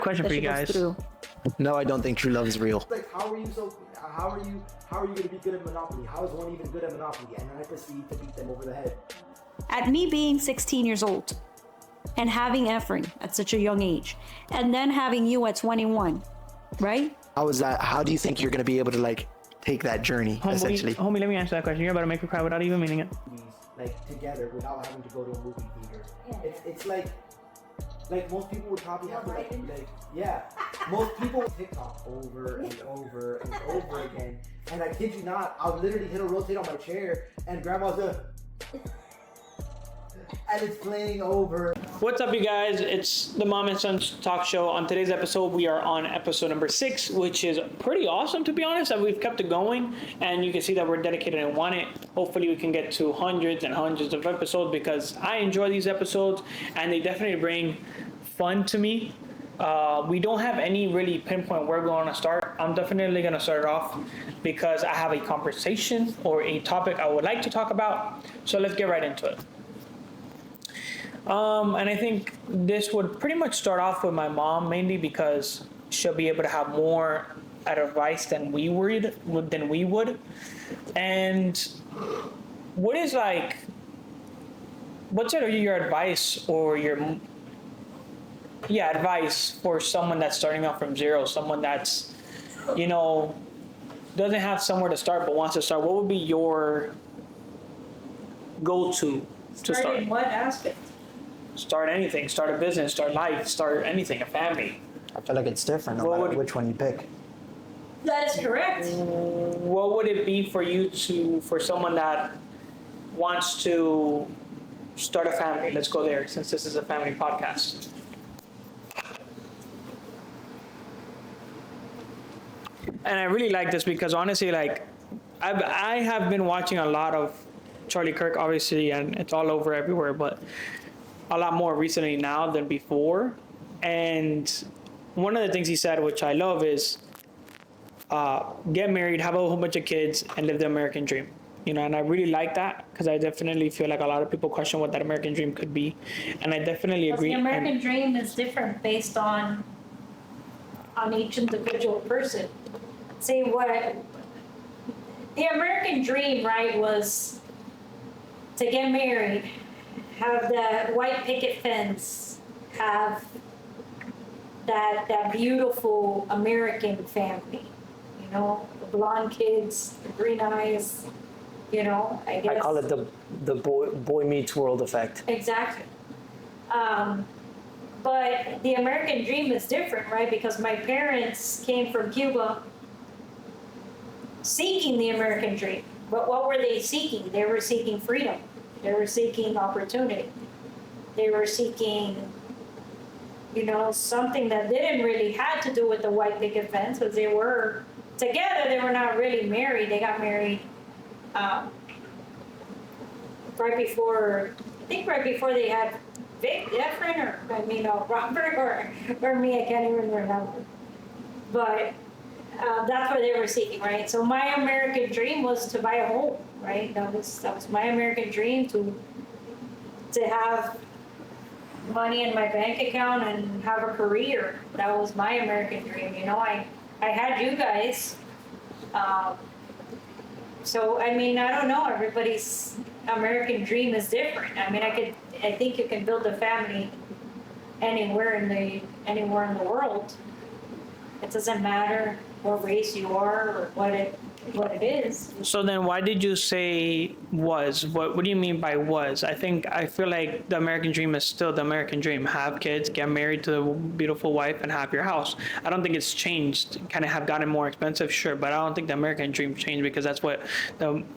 Question for you guys. No, I don't think true love is real. Like, how are you going to be good at Monopoly? How is one even good at Monopoly? And then I proceed to beat them over the head. At me being 16 years old and having Efrain at such a young age, and then having you at 21, right? How is that? How do you think you're going to be able to like take that journey, essentially? Homie, let me answer that question. You're about to make her cry without even meaning it. Like, together without having to go to a movie theater. Yeah. It's like most people would probably have to most people TikTok over and over and over again. And I kid you not, I'll literally hit a rotate on my chair and grandma's and it's playing over. What's up, you guys? It's the Mom and Son Talk Show. On today's episode, we are on episode number 6, which is pretty awesome, to be honest, that we've kept it going. And you can see that we're dedicated and want it. Hopefully, we can get to hundreds and hundreds of episodes because I enjoy these episodes and they definitely bring fun to me. We don't have any really pinpoint where we're going to start. I'm definitely going to start it off because I have a conversation or a topic I would like to talk about. So let's get right into it. And I think this would pretty much start off with my mom, mainly because she'll be able to have more advice than we would. And what's your advice or advice for someone that's starting out from zero, someone that's, doesn't have somewhere to start but wants to start? What would be your go-to to start? In what aspect? Start anything, start a business, start life, start anything, a family. I feel like it's different no matter which one you pick. That is correct. What would it be for someone that wants to start a family? Let's go there, since this is a family podcast. And I really like this because honestly, like, I have been watching a lot of Charlie Kirk, obviously, and it's all over everywhere, but a lot more recently now than before. And one of the things he said, which I love, is get married, have a whole bunch of kids, and live the American dream. And I really like that because I definitely feel like a lot of people question what that American dream could be. And I definitely agree. The American dream is different based on each individual person. See, what the American dream, right, was to get married, have the white picket fence, have that beautiful American family, the blonde kids, the green eyes, I guess. I call it the boy meets world effect. Exactly. But the American dream is different, right? Because my parents came from Cuba seeking the American dream. But what were they seeking? They were seeking freedom. They were seeking opportunity. They were seeking, something that didn't really have to do with the white picket fence, because they were together. They were not really married. They got married right before they had Efrain, Robert or me. I can't even remember. But that's what they were seeking, right? So my American dream was to buy a home, right? That was my American dream, to have money in my bank account and have a career. That was my American dream. I had you guys. So I don't know. Everybody's American dream is different. I think you can build a family anywhere in the world. It doesn't matter what race you are or what it is. So then why did you say was? What do you mean by was? I feel like the American dream is still the American dream. Have kids, get married to a beautiful wife, and have your house. I don't think it's changed. Kind of have gotten more expensive, sure, but I don't think the American dream changed because that's what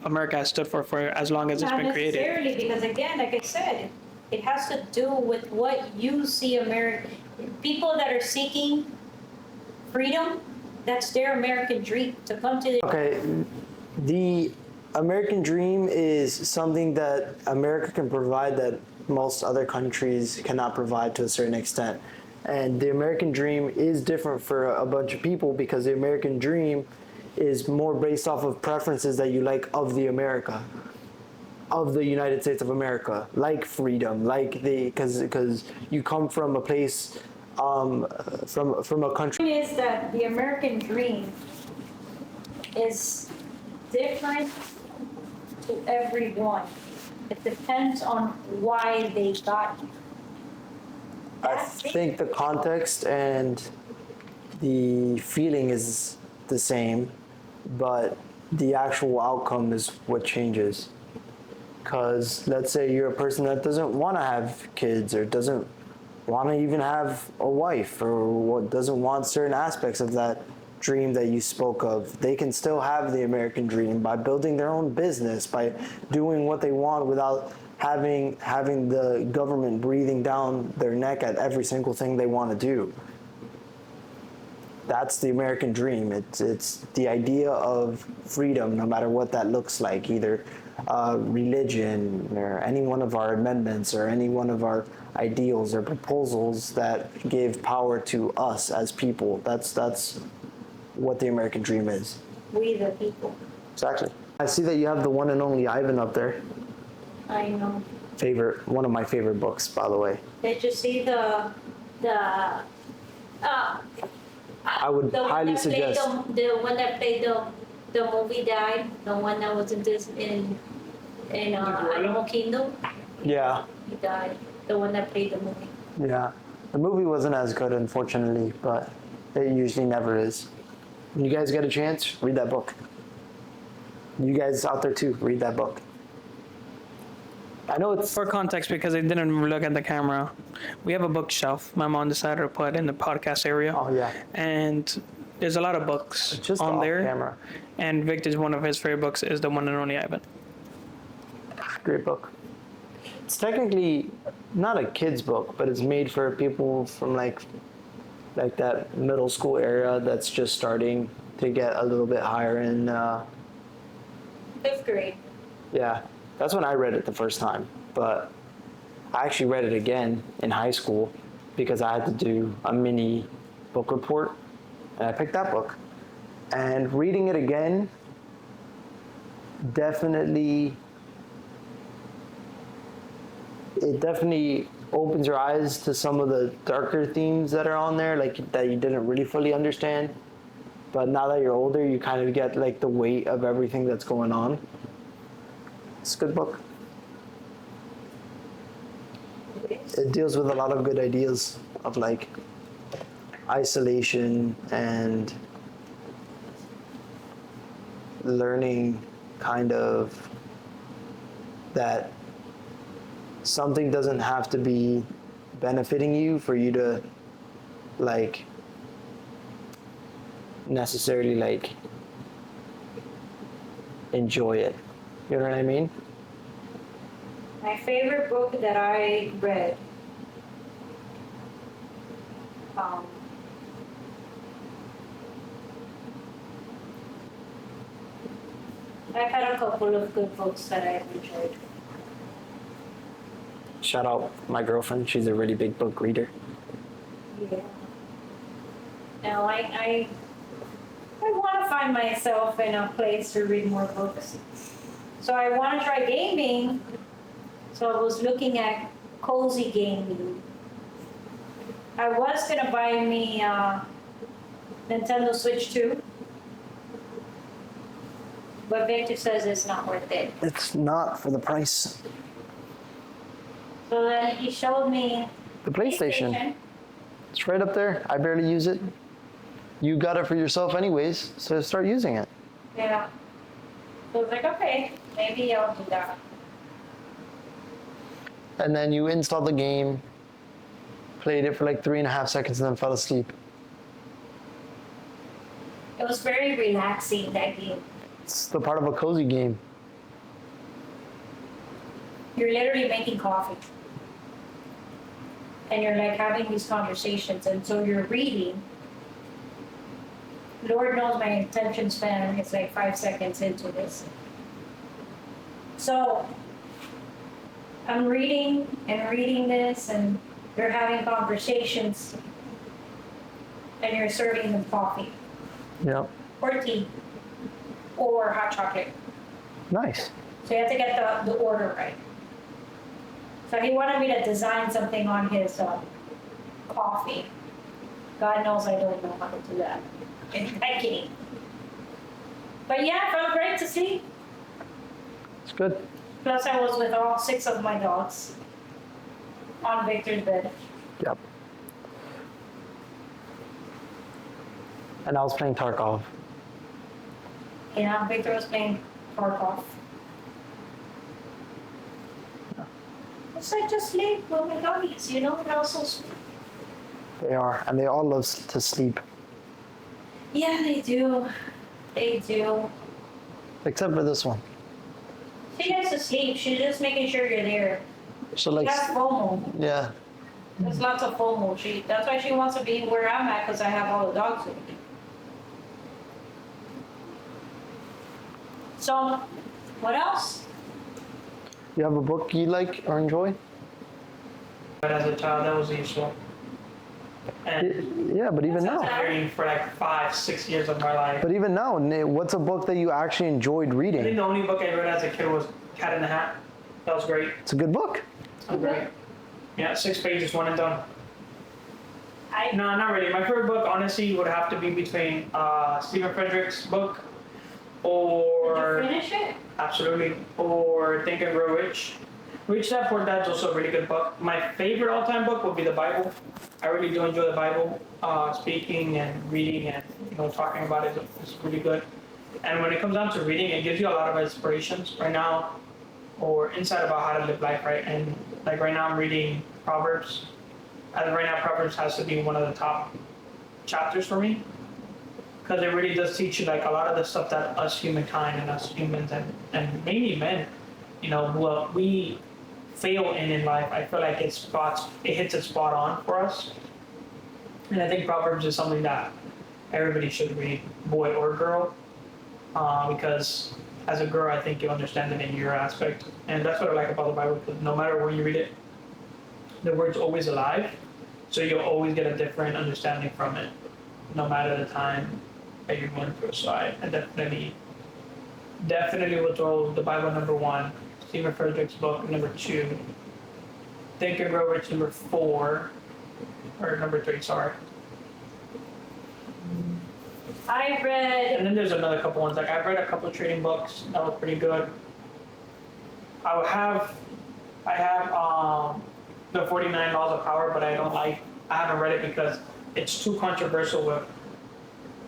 America has stood for as long as it's been created. Not necessarily, because again, like I said, it has to do with what you see people that are seeking freedom. That's their American dream, to come to the... Okay, the American dream is something that America can provide that most other countries cannot provide to a certain extent. And the American dream is different for a bunch of people because the American dream is more based off of preferences that you like of the United States of America, like freedom, like because you come from a place from a country. Is that the American dream is different to everyone. It depends on why they got here. I think the context and the feeling is the same, but the actual outcome is what changes. Because let's say you're a person that doesn't want to have kids or doesn't want to even have a wife or doesn't want certain aspects of that dream that you spoke of. They can still have the American dream by building their own business, by doing what they want without having the government breathing down their neck at every single thing they want to do. That's the American dream. It's the idea of freedom, no matter what that looks like, either religion or any one of our amendments or any one of our ideals or proposals that give power to us as people. That's what the American dream is. We the people. Exactly. I see that you have the one and only Ivan up there. I know. One of my favorite books, by the way. Did you see the I would the one highly that played suggest. the one that played the movie died? The one that was in Animal Kingdom? Yeah, He died. The one that played the movie. yeah. The movie wasn't as good, unfortunately, but it usually never is. When you guys get a chance, read that book. You guys out there too, read that book. I know it's For context, because I didn't look at the camera, we have a bookshelf my mom decided to put in the podcast area. Oh yeah, And there's a lot of books it's just on off there. camera. And Victor's one of his favorite books is the one and only Ivan. Great book. It's technically not a kid's book, but it's made for people from like that middle school area that's just starting to get a little bit higher in. 5th grade. Yeah, that's when I read it the first time, but I actually read it again in high school because I had to do a mini book report, and I picked that book. And reading it again definitely opens your eyes to some of the darker themes that are on there, like that you didn't really fully understand. But now that you're older, you kind of get like the weight of everything that's going on. It's a good book. It deals with a lot of good ideas of like isolation and learning kind of that something doesn't have to be benefiting you for you to like necessarily like enjoy it. You know what I mean? My favorite book that I read, I've had a couple of good books that I've enjoyed. Shout out my girlfriend. She's a really big book reader. Yeah. Now I want to find myself in a place to read more books. So I want to try gaming. So I was looking at cozy gaming. I was gonna buy me Nintendo Switch 2, but Victor says it's not worth it. It's not for the price. So then he showed me The PlayStation. It's right up there. I barely use it. You got it for yourself anyways, so start using it. Yeah. So I was like, okay, maybe I'll do that. And then you installed the game, played it for like 3.5 seconds, and then fell asleep. It was very relaxing, that game. It's the part of a cozy game. You're literally making coffee. And you're like having these conversations, and so you're reading. Lord knows my attention span is like 5 seconds into this. So I'm reading and reading this, and you're having conversations, and you're serving them coffee Yep. or tea or hot chocolate. Nice. So you have to get the order right. So he wanted me to design something on his coffee. God knows I don't know how to do that. I'm kidding. But yeah, it felt great to sleep. It's good. Plus, I was with all 6 of my dogs on Victor's bed. Yep. And I was playing Tarkov. Yeah, Victor was playing Tarkov. It's like just sleep with my doggies, you know? They're also sweet. They are, and they all love to sleep, Yeah, they do. They do. except for this one. She gets to sleep. She's just making sure you're there. So like, That's FOMO. yeah, There's lots of FOMO. That's why she wants to be where I'm at, because I have all the dogs with me. So, what else? you have a book you like or enjoy? But as a child, that was useful. And Yeah, but even I was now. reading for like 5-6 years of my life. But even now, what's a book that you actually enjoyed I think reading? the only book I read as a kid was Cat in the Hat. That was great. It's a good book. Great. Yeah, 6 pages, one and done. I No, not really. My favorite book, honestly, would have to be between Stephen Frederick's book Did or you finish it? absolutely, or Think and Grow Rich. Rich Dad Poor Dad's also a really good book. My favorite all-time book would be the Bible. I really do enjoy the Bible. Speaking and reading and talking about it is really good. And when it comes down to reading, it gives you a lot of inspirations right now, or insight about how to live life, right? And like right now, I'm reading Proverbs. As of right now, Proverbs has to be one of the top chapters for me, because it really does teach you like a lot of the stuff that us humankind and us humans and mainly men, what we fail in life. I feel like it hits it spot on for us. And I think Proverbs is something that everybody should read, boy or girl, because as a girl, I think you understand it in your aspect. And that's what I like about the Bible, because no matter where you read it, the word's always alive. So you'll always get a different understanding from it, no matter the time that you're going through. So I definitely will throw the Bible #1, Stephen Frederick's book #2, Think and Grow Rich #4, or #3, sorry. I read. And then there's another couple ones. Like I've read a couple of trading books that was pretty good. I have the 49 Laws of Power, but I haven't read it because it's too controversial with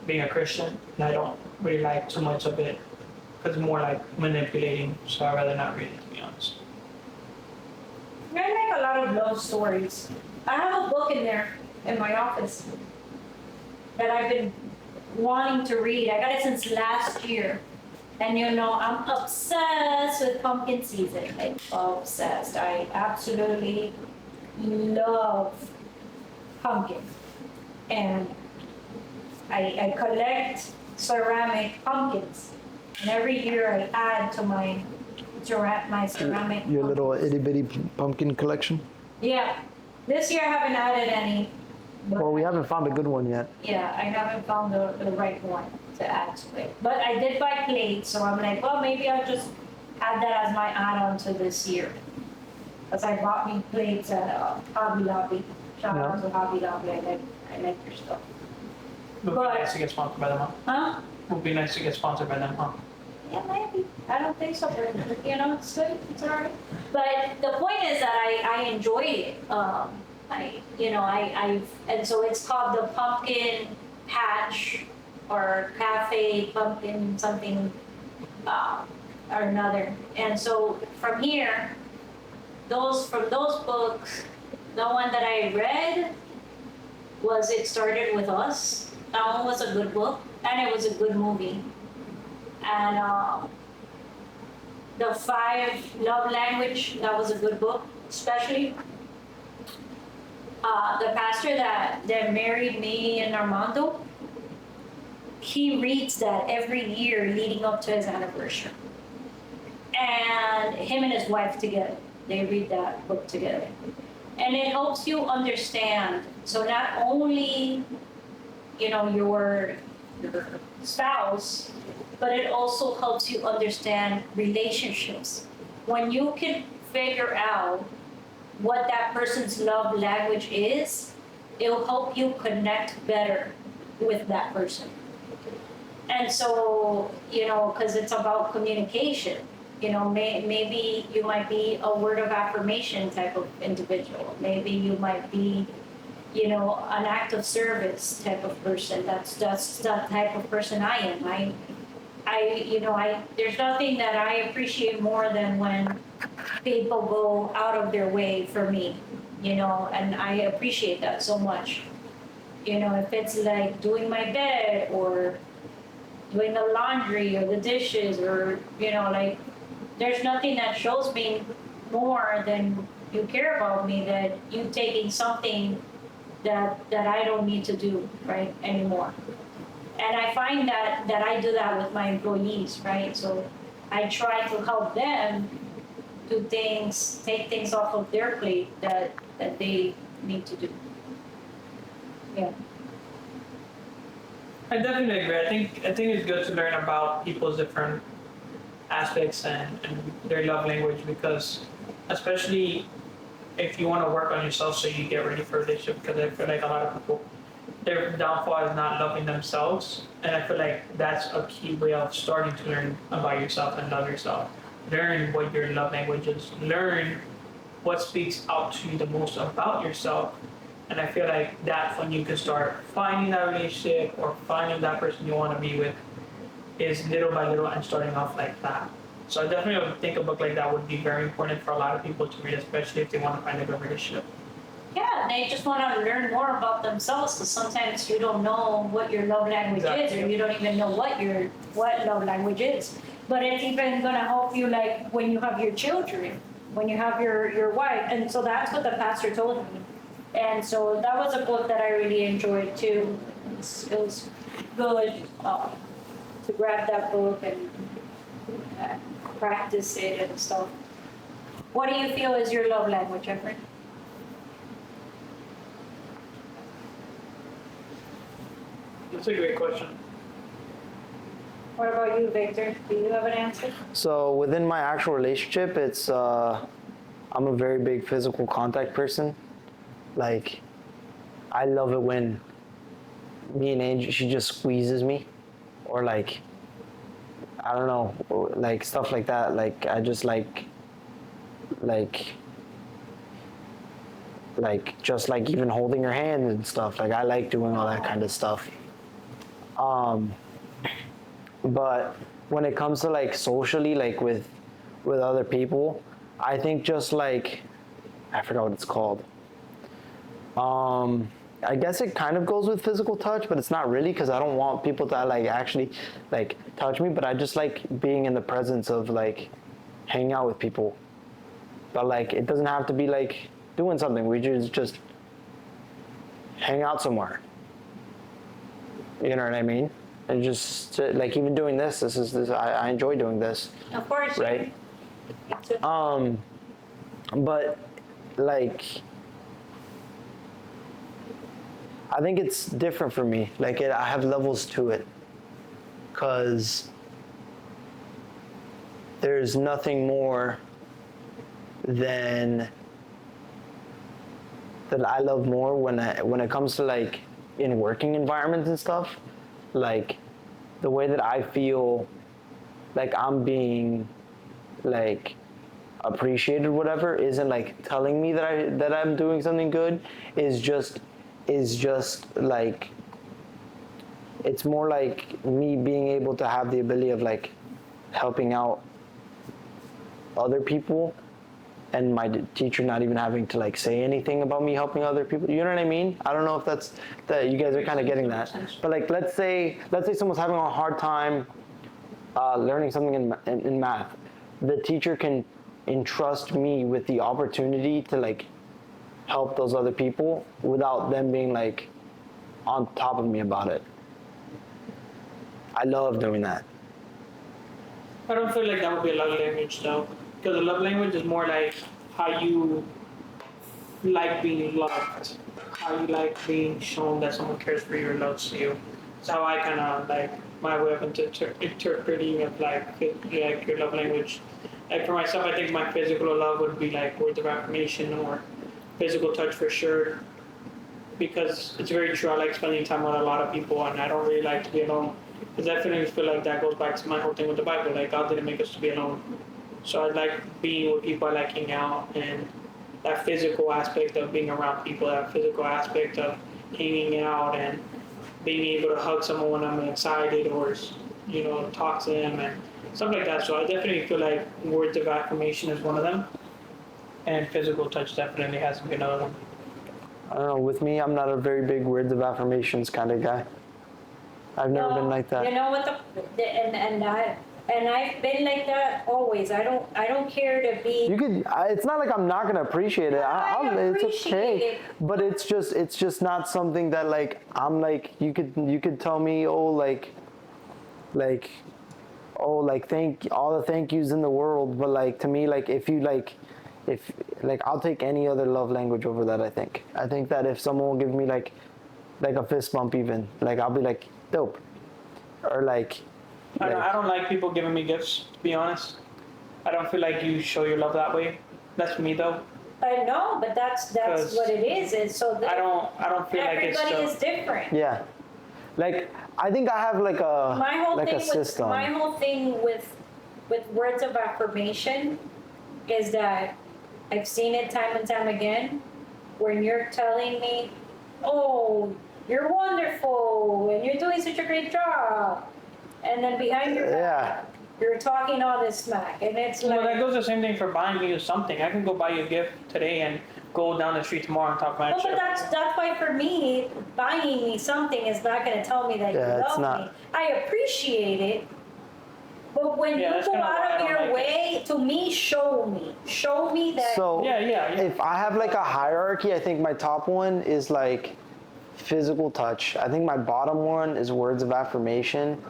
being a Christian, and I don't really like too much of it because it's more like manipulating. So I'd rather not read it, to be honest. I like a lot of love stories. I have a book in there in my office that I've been wanting to read. I got it since last year. And I'm obsessed with pumpkin season. Like, obsessed. I absolutely love pumpkin. And I collect ceramic pumpkins. And every year I add to my ceramic Your little pumpkins. itty bitty pumpkin collection? Yeah. This year I haven't added any. But Well, we haven't found a good one yet. yeah, I haven't found the right one to add to it. But I did buy plates, so I'm like, well, maybe I'll just add that as my add-on to this year. Because I bought me plates at Hobby Lobby. Shout out to Hobby Lobby. I like your stuff. It would be nice to get sponsored by them, huh? Huh? It would be nice to get sponsored by them, huh? Yeah, maybe. I don't think so, but it's good. It's alright. But the point is that I enjoy it. And so it's called the Pumpkin Patch or Cafe Pumpkin something or another. And so from here, from those books, the one that I read was It Started With Us. That one was a good book, and it was a good movie. And the 5 Love Language, that was a good book, especially. The pastor that married me and Armando, he reads that every year leading up to his anniversary. And him and his wife together, they read that book together. And it helps you understand. So not only, your spouse, but it also helps you understand relationships. When you can figure out what that person's love language is, it'll help you connect better with that person. And so, because it's about communication, maybe you might be a word of affirmation type of individual. Maybe you might be, an act of service type of person. That's the type of person I am. There's nothing that I appreciate more than when people go out of their way for me, and I appreciate that so much. If it's like doing my bed or doing the laundry or the dishes or, like, there's nothing that shows me more than you care about me, that you taking something that I don't need to do, right, anymore. And I find that I do that with my employees, right? So I try to help them do things, take things off of their plate that they need to do. Yeah. I definitely agree. I think it's good to learn about people's different aspects and their love language, because especially if you want to work on yourself so you get ready for a relationship, because I feel like a lot of people, their downfall is not loving themselves, and I feel like that's a key way of starting to learn about yourself and love yourself. Learn what your love language is. Learn what speaks out to you the most about yourself. And I feel like that's when you can start finding that relationship or finding that person you want to be with, is little by little and starting off like that. So I definitely would think a book like that would be very important for a lot of people to read, especially if they want to find a good relationship. Yeah, they just want to learn more about themselves, because sometimes you don't know what your love language is, or you don't even know what love language is. But it's even going to help you, like, when you have your children, when you have your wife. And so that's what the pastor told me. And so that was a book that I really enjoyed too. It was good to grab that book and practice it and stuff. What do you feel is your love language, Efrain? That's a great question. What about you, Victor? Do you have an answer? So within my actual relationship, it's I'm a very big physical contact person. Like, I love it when me and Angie, she just squeezes me, or like, I don't know, like stuff like that. Like, I just like just like even holding her hand and stuff. Like, I like doing all that kind of stuff. But when it comes to like socially, like with other people, I think just like, I forgot what it's called. I guess it kind of goes with physical touch, but it's not really, because I don't want people to like actually like touch me, but I just like being in the presence of like hanging out with people. But like, it doesn't have to be like doing something. We just hang out somewhere. You know what I mean? And just like even doing this I enjoy doing this. Of course. Right? But like, I think it's different for me. Like, I have levels to it, because there's nothing more than that I love more when it comes to like in working environments and stuff. Like, the way that I feel like I'm being like appreciated, whatever, isn't like telling me that I'm doing something good. Is just like, it's more like me being able to have the ability of like helping out other people, and my teacher not even having to like say anything about me helping other people. You know what I mean? I don't know if that you guys are kind of getting that. But like, let's say someone's having a hard time learning something in math. The teacher can entrust me with the opportunity to like help those other people without them being like on top of me about it. I love doing that. I don't feel like that would be a love language though, because a love language is more like how you like being loved, how you like being shown that someone cares for you or loves you. It's how I kind of like my way of interpreting of like your love language. Like for myself, I think my physical love would be like words of affirmation or physical touch for sure. because it's very true. I like spending time with a lot of people, and I don't really like to be alone. Because I definitely feel like that goes back to my whole thing with the Bible. Like, God didn't make us to be alone. So I like being with people, I like hanging out, and that physical aspect of being around people, that physical aspect of hanging out and being able to hug someone when I'm excited or, talk to them and stuff like that. So I definitely feel like words of affirmation is one of them. And physical touch definitely has to be another one. I don't know. With me, I'm not a very big words of affirmations kind of guy. I've never been like that. You know what and I've been like that always. I don't care to be. You could. It's not like I'm not gonna appreciate it. It's appreciate okay. it. But it's just not something that like I'm like. You could tell me thank all the thank yous in the world. But like to me, like if I'll take any other love language over that. I think that if someone will give me like a fist bump even, like I'll be like dope, or like. I don't like people giving me gifts, to be honest. I don't feel like you show your love that way. That's me though. I know, but that's what it is. And so I don't feel like it's everybody is different. Yeah, like I think I have like a system. My whole thing with words of affirmation is that I've seen it time and time again. When you're telling me, "Oh, you're wonderful, and you're doing such a great job," and then behind your back, you're talking all this smack, and it's like. Well, that goes the same thing for buying you something. I can go buy you a gift today and go down the street tomorrow and talk about No, but that's why for me, buying me something is not going to tell me that you love me. I appreciate it, but when you go out of your way, to me, show me that. So yeah. If I have like a hierarchy, I think my top one is like physical touch. I think my bottom one is words of affirmation.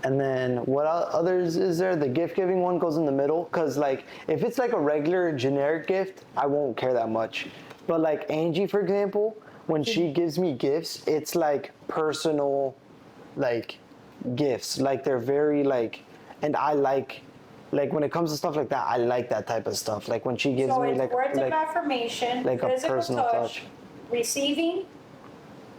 And then what others is there? The gift giving one goes in the middle, because like if it's like a regular generic gift, I won't care that much. But like Angie, for example, when she gives me gifts, it's like personal, like gifts. Like they're very like, and I like when it comes to stuff like that, I like that type of stuff. Like when she gives me it's like words of affirmation, like a physical personal touch, receiving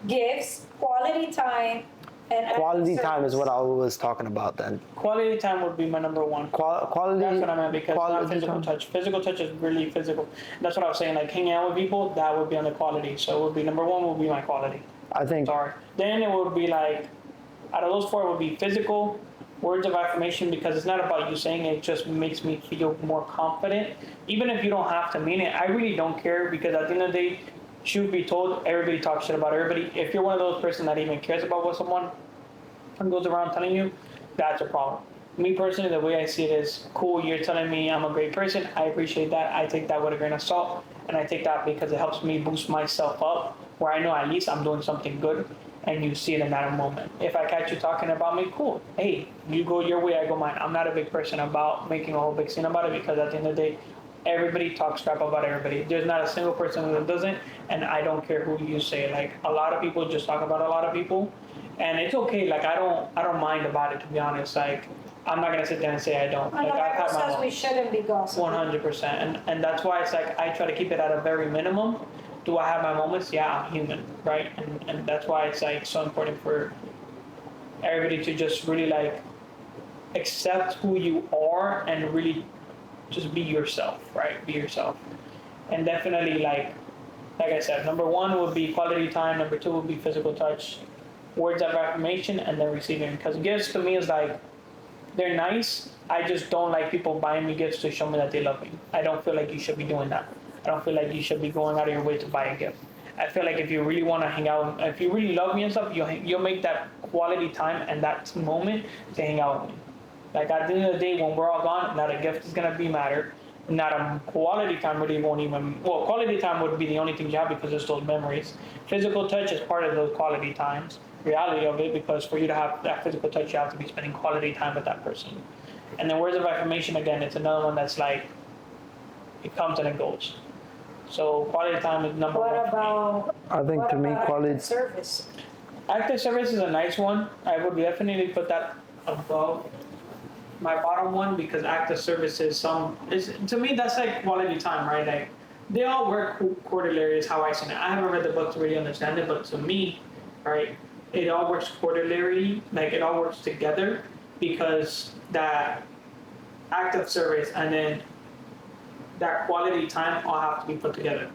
gifts, quality time. And quality time is what I was talking about then. Quality time would be my number one. Quality. That's what I meant, because not physical touch. Physical touch is really physical. That's what I was saying. Like hanging out with people, that would be on the quality. So it would be number one would be my quality. I think. Sorry. Then it would be like, out of those four, it would be physical, words of affirmation, because it's not about you saying it. It just makes me feel more confident. Even if you don't have to mean it, I really don't care, because at the end of the day, truth be told, everybody talks shit about everybody. If you're one of those person that even cares about what someone goes around telling you, that's a problem. Me personally, the way I see it is, cool, you're telling me I'm a great person. I appreciate that. I take that with a grain of salt, and I take that because it helps me boost myself up, where I know at least I'm doing something good, and you see it in that moment. If I catch you talking about me, cool. Hey, you go your way, I go mine. I'm not a big person about making a whole big scene about it, because at the end of the day, everybody talks crap about everybody. There's not a single person that doesn't, and I don't care who you say. Like, a lot of people just talk about a lot of people, and it's okay. Like, I don't mind about it, to be honest. Like, I'm not gonna sit there and say I don't. And like, the I've Bible had my says we shouldn't be gossiping. 100%, and that's why it's like I try to keep it at a very minimum. Do I have my moments? Yeah, I'm human, right? And that's why it's like so important for everybody to just really like accept who you are and really just be yourself, right? Be yourself. And definitely, like I said, number one would be quality time. Number two would be physical touch, words of affirmation, and then receiving. Because gifts to me is like, they're nice. I just don't like people buying me gifts to show me that they love me. I don't feel like you should be doing that. I don't feel like you should be going out of your way to buy a gift. I feel like if you really want to hang out, if you really love me and stuff, you'll make that quality time and that moment to hang out with me. Like, at the end of the day, when we're all gone, not a gift is going to be matter. Not a quality time really won't even, well, quality time would be the only thing you have, because there's those memories. Physical touch is part of those quality times. Reality of it, because for you to have that physical touch, you have to be spending quality time with that person. And then words of affirmation, again, it's another one that's like, it comes and it goes. So quality time is number one. What about? I think to me, quality service. Active service is a nice one. I would definitely put that above my bottom one, because active service is to me, that's like quality time, right? Like, they all work quarterly is how I see it. I haven't read the book to really understand it, but to me, right, it all works quarterly, like it all works together because that act of service and then that quality time all have to be put together.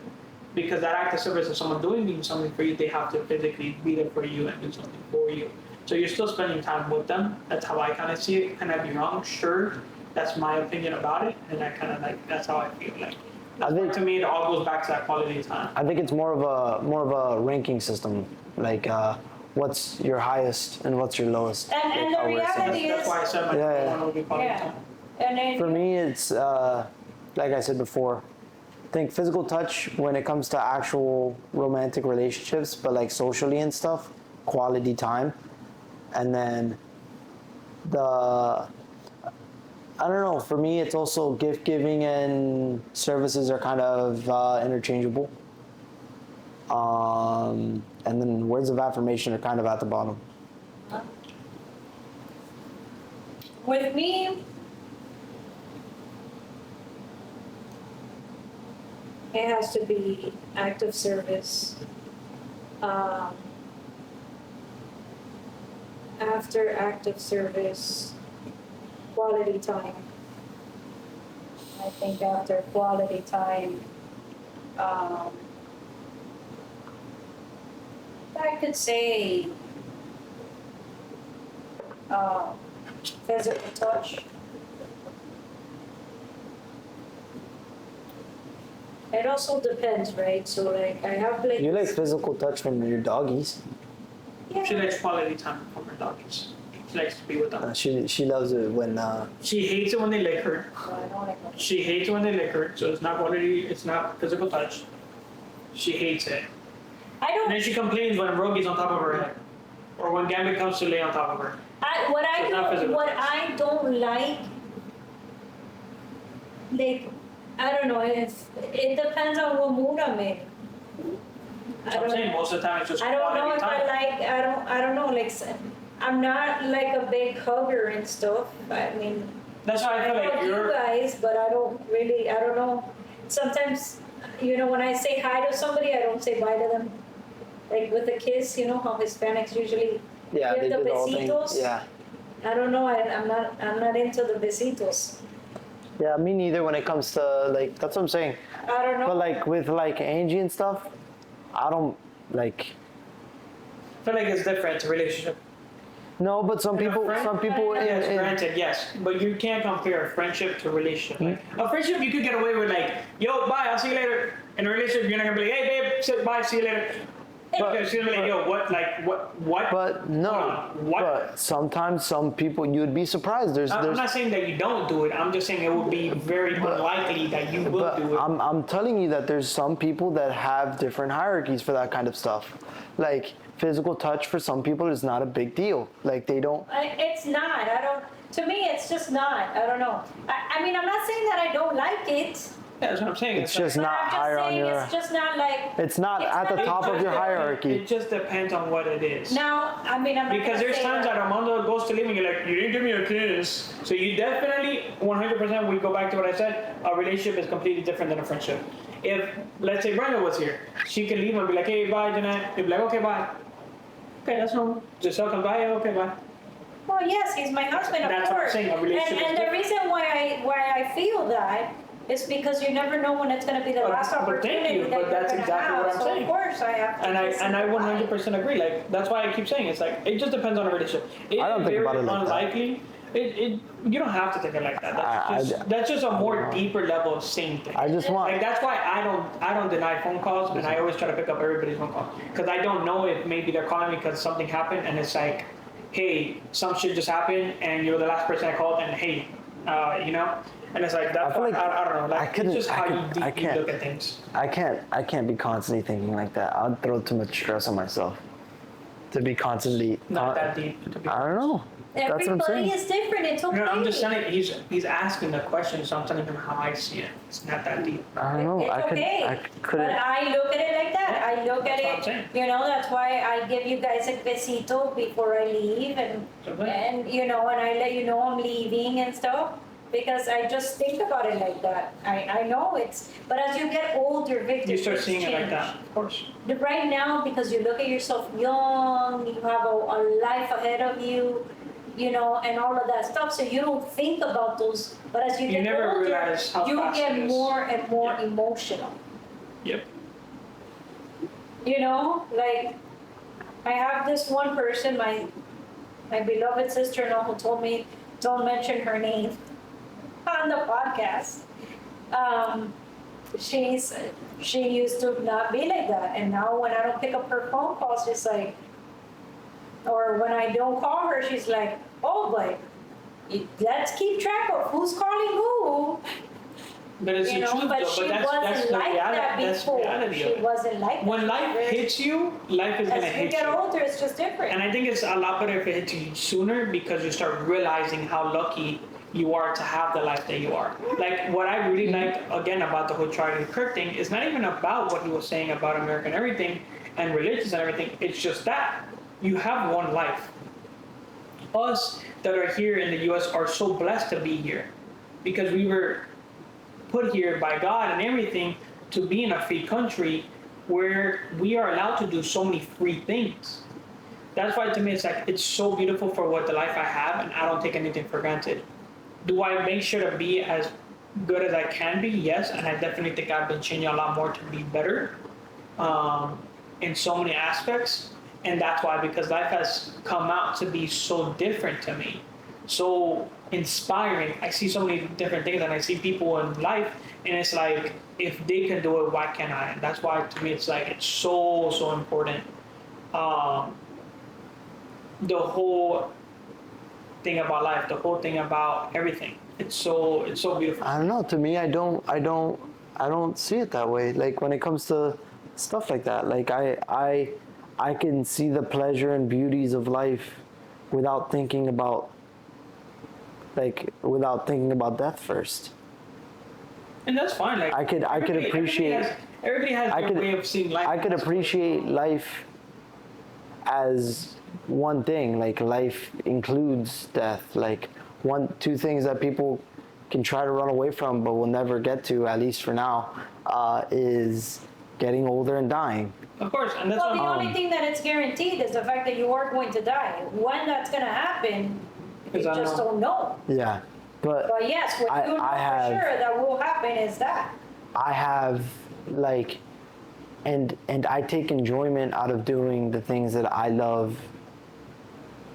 Because that act of service, if someone doing something for you, they have to physically be there for you and do something for you. So you're still spending time with them. That's how I kind of see it. Can I be wrong? Sure. That's my opinion about it. And I kind of like, that's how I feel like. To me, it all goes back to that quality time. I think it's more of a ranking system, like what's your highest and what's your lowest. And the reality That's is, why I said my one would be quality time. and then For me, it's like I said before. I think physical touch when it comes to actual romantic relationships, but like socially and stuff, quality time, and then I don't know. For me, it's also gift giving and services are kind of interchangeable. And then words of affirmation are kind of at the bottom. with me, it has to be act of service. After act of service, quality time. I think after quality time, I could say physical touch. It also depends, right? So like I have like You like physical touch from your doggies. She likes quality time from her doggies. She likes to be with them. She loves it when. She hates it when they lick her. So I don't like that. She hates it when they lick her, so it's not quality, it's not physical touch. She hates it. I And don't. then she complains when Rogi's on top of her head. Or when Gambit comes to lay on top of her. What So it's not physical what touch. I don't like, I don't know. It depends on what mood I'm in. So I'm saying most of the time it's just I don't know quality if I time. like. I don't know. Like I'm not like a big hugger and stuff. I mean, That's why I feel like hug you you're. guys, but I don't really. I don't know. Sometimes, when I say hi to somebody, I don't say bye to them. Like with a kiss, how Hispanics usually Yeah, give they the do the whole thing. besitos. Yeah. I don't know. I'm not into the besitos. Yeah, me neither when it comes to, like, that's what I'm saying. I don't know. But, like, with, like, Angie and stuff, I don't, like, I feel like it's different to relationship. no, but some And a people, friend? Yes, in- granted, yes. But you can't compare a friendship to a relationship. Like, a friendship, you could get away with like, yo, bye, I'll see you later. In a relationship, you're not gonna be like, hey, babe, sit, bye, see you later. But- You're gonna be like, yo, what? but no, Hold on, what? but sometimes some people, you'd be surprised. I'm not saying that you don't do it. I'm just saying it would be very unlikely that you will But do it. I'm telling you that there's some people that have different hierarchies for that kind of stuff. Like physical touch for some people is not a big deal. Like they don't. It's not. I don't. To me, it's just not. I don't know. I mean, I'm not saying that I don't like it. Yeah, that's what I'm saying. It's just But not I'm just higher on saying your. it's just not like. It's not it's at the not top of your hierarchy. It just depends on what it is. Now, I mean, I'm not Because gonna there's say times that Armando goes to leave and you're like, you didn't give me a kiss. So you definitely, 100%, we go back to what I said, a relationship is completely different than a friendship. If, let's say Brenda was here, she could leave and be like, hey, bye, Jeanette. You'd be like, okay, bye. Okay, that's normal. Giselle comes by, okay, bye. Well, yes, he's my husband, of That's what I'm course. saying, a relationship And is the reason why I feel that is because you never know when it's going to be the last But thank opportunity you, that but you're that's going to exactly have. what I'm So saying. of course I have to. And I 100% agree. Like, that's why I keep saying it's like, it just depends on the relationship. I don't think about it like that. unlikely. You don't have to think it like that. That's just a more deeper level of saying things. I just want. Like that's why I don't deny phone calls, and I always try to pick up everybody's phone call because I don't know if maybe they're calling me because something happened and it's like, hey, some shit just happened and you're the last person I called and hey, and it's like that's I feel why, like I don't know, like it's just how you can't. look at things. I can't be constantly thinking like that. I'd throw too much stress on myself to be constantly. Not that deep. To be I don't know. That's what I'm Everybody saying. is different. It's okay. No, I'm just telling he's asking the question, so I'm telling him how I see it. It's not that deep. I don't know. It's okay. I couldn't. But I look at it like that. I look at That's what I'm it, saying. that's why I give you guys a besito before I leave and Okay. and I let you know I'm leaving and stuff. because I just think about it like that. I know but as you get older, Victor, You start things seeing it like change. that, of course. Right now, because you look at yourself young, you have a life ahead of you, and all of that stuff, so you don't think about those. But as you get never older, realize how you fast get it is. more and more Yep. emotional. Yep. Like I have this one person, my beloved sister-in-law, who told me don't mention her name on the podcast. She used to not be like that, and now when I don't pick up her phone calls, she's like, or when I don't call her, she's like, oh, but let's keep track of who's calling who. But it's the truth, But though. she But that's wasn't the like that reality. That's the before. reality She of it. wasn't like that. When life hits you, life is gonna As you hit get you. older, it's just different. And I think it's a lot better if it hits you sooner because you start realizing how lucky you are to have the life that you are. Like what I really liked again about the whole Charlie Kirk thing is not even about what he was saying about American everything and religions and everything. It's just that you have one life. Us that are here in the US are so blessed to be here because we were put here by God and everything to be in a free country where we are allowed to do so many free things. That's why to me it's like it's so beautiful for what the life I have, and I don't take anything for granted. Do I make sure to be as good as I can be? Yes, and I definitely think I've been changing a lot more to be better in so many aspects. And that's why, because life has come out to be so different to me, so inspiring. I see so many different things, and I see people in life, and it's like, if they can do it, why can't I? And that's why, to me, it's like, it's so important. The whole thing about life, the whole thing about everything. It's so beautiful. I don't know. To me, I don't see it that way. Like when it comes to stuff like that, like I can see the pleasure and beauties of life without thinking about death first. And that's fine. Like I could appreciate. Everybody has their way of seeing life. I could appreciate life as one thing. Like life includes death. Like two things that people can try to run away from, but will never get to, at least for now, is getting older and dying. Of course, and that's Well, the what only thing that it's guaranteed is the fact that you are going to die. When that's going to happen, you Is just unknown. don't know. Yeah, but yes, what you know for sure that will happen is that. I have like, and I take enjoyment out of doing the things that I love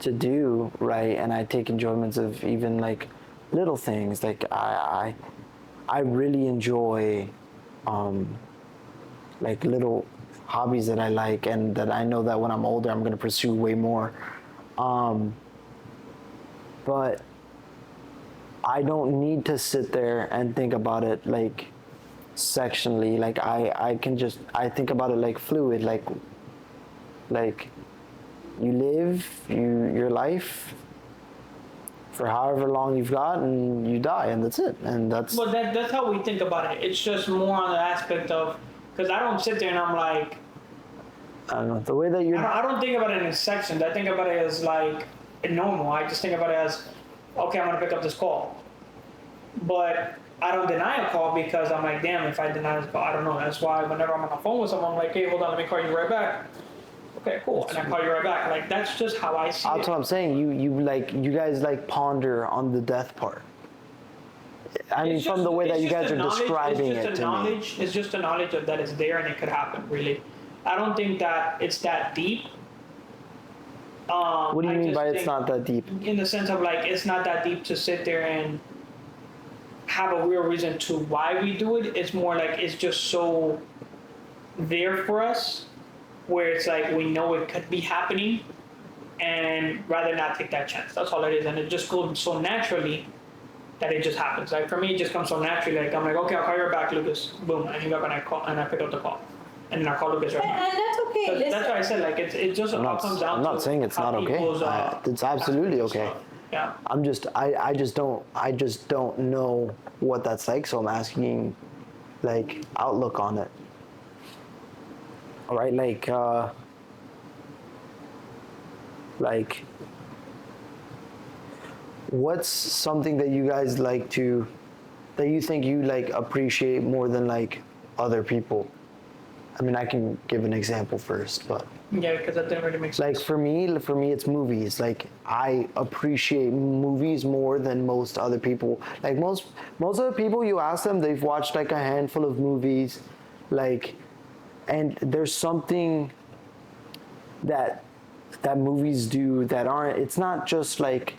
to do, right? And I take enjoyments of even like little things. Like I really enjoy like little hobbies that I like and that I know that when I'm older I'm gonna pursue way more. But I don't need to sit there and think about it like sectionally. Like I think about it like fluid, like you live your life for however long you've got and you die and that's it. And that's Well, that's how we think about it. It's just more on the aspect of, because I don't sit there and I'm like, I don't know, the way that you're I don't think about it in sections. I think about it as like normal. I just think about it as, okay, I'm gonna pick up this call. But I don't deny a call because I'm like, damn, if I deny this call, I don't know. That's why whenever I'm on the phone with someone, I'm like, hey, hold on, let me call you right back. Okay, cool. And I call you right back. Like, that's just how I see That's it. what I'm saying. You guys like ponder on the death part. I mean, from the way that you guys are describing it to me. It's just a knowledge of that it's there and it could happen, really. I don't think that it's that deep. What do you mean by it's think not that deep? in the sense of like, it's not that deep to sit there and have a real reason to why we do it. It's more like it's just so there for us, where it's like we know it could be happening and rather not take that chance. That's all it is. And it just goes so naturally that it just happens. Like for me, it just comes so naturally. Like I'm like, okay, I'll call you right back, Lucas. Boom, I hang up and I call and I pick up the call, and then I call Lucas right And back. that's okay. That's Listen, why I said like it just all comes down I'm to not saying it's how not okay. people's, It's absolutely aspects of okay. stuff. Yeah. I just don't know what that's like, so I'm asking like outlook on it. All right, like what's something that you guys like to, that you think you like appreciate more than like other people? I mean, I can give an example first, but Yeah, because that didn't really make sense. like for me, it's movies. Like I appreciate movies more than most other people. Like most other people, you ask them, they've watched like a handful of movies, like, and there's something that movies do that aren't. It's not just like.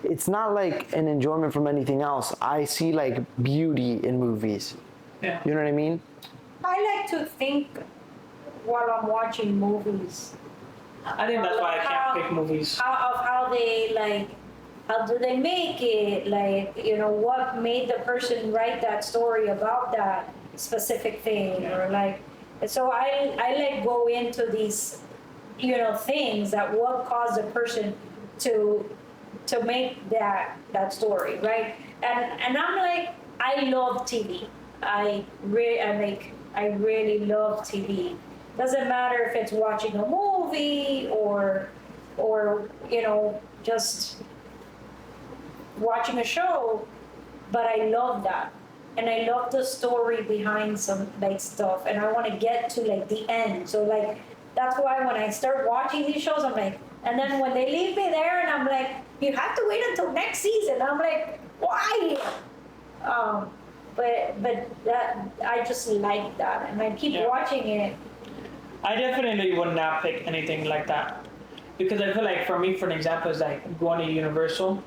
It's not like an enjoyment from anything else. I see like beauty in movies. Yeah. You know what I mean? I like to think while I'm watching movies. I think that's why I can't pick movies. How they like, how do they make it? Like, you know, what made the person write that story about that specific thing, or like, so I like go into these, you know, things that what caused the person to make that story, right? And I'm like, I love TV. I really love TV. Doesn't matter if it's watching a movie or you know, just watching a show, but I love that. And I love the story behind some like stuff, and I want to get to like the end. So like that's why when I start watching these shows, I'm like, and then when they leave me there, and I'm like, you have to wait until next season. I'm like, why? But that I just like that, and I keep watching it. I definitely would not pick anything like that. Because I feel like for me, for an example, is like going to Universal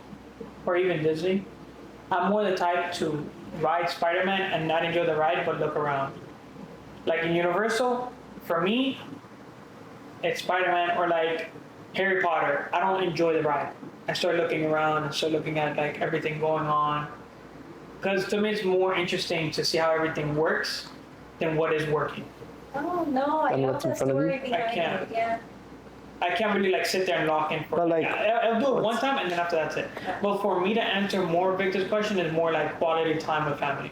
or even Disney. I'm more the type to ride Spider-Man and not enjoy the ride, but look around. Like in Universal, for me, it's Spider-Man or like Harry Potter. I don't enjoy the ride. I start looking around and start looking at like everything going on. Because to me, it's more interesting to see how everything works than what is working. Oh no, I I'm love not in the front of you. story behind I can't. it. Yeah. I can't really like sit there and lock in for. But, like, I'll do it one time and then after that's it. But for me to answer more Victor's question is more like quality time with family.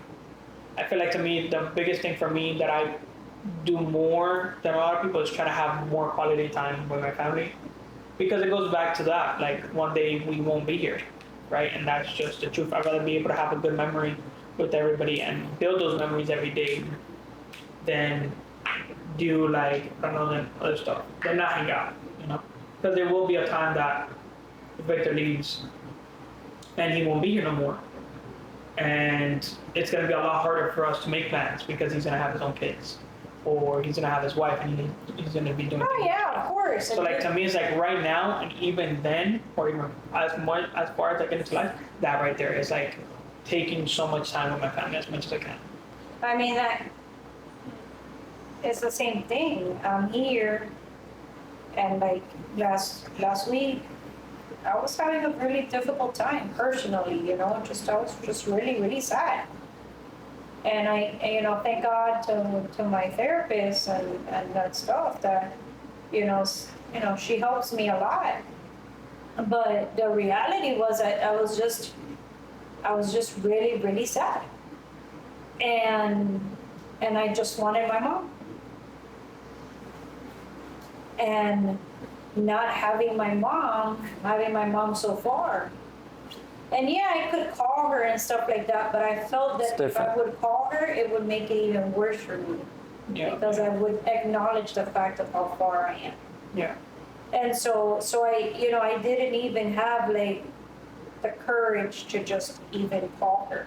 I feel like to me the biggest thing for me that I do more than a lot of people is try to have more quality time with my family, because it goes back to that, like one day we won't be here, right? And that's just the truth. I'd rather be able to have a good memory with everybody and build those memories every day than do like I don't know other stuff. Than not hang out, you know, because there will be a time that Victor leaves and he won't be here no more, and it's going to be a lot harder for us to make plans because he's going to have his own kids, or he's going to have his wife and he's going to be doing Oh things. yeah, of course. So like to me, it's like right now, and even then, or even as far as I get into life, that right there is like taking so much time with my family as much as I can. I mean that it's the same thing. I'm here, and like last week, I was having a really difficult time personally. You know, I was just really sad. And you know, thank God to my therapist and that stuff that, you know, she helps me a lot. But the reality was that I was just really sad. And I just wanted my mom. And not having my mom so far. And yeah, I could call her and stuff like that, but I felt that if I would call her, it would make it even worse for me. Yeah. Because I would acknowledge the fact of how far I am. Yeah. And so I, you know, I didn't even have like the courage to just even call her.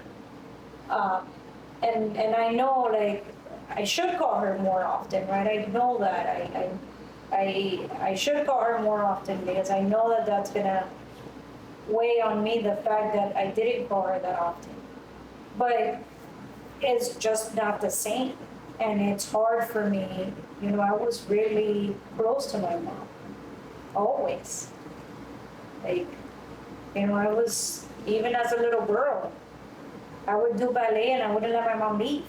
And I know like I should call her more often, right? I know that I should call her more often because I know that that's gonna weigh on me, the fact that I didn't call her that often. But it's just not the same. And it's hard for me. You know, I was really close to my mom. Always. Like, you know, I was, even as a little girl, I would do ballet and I wouldn't let my mom leave.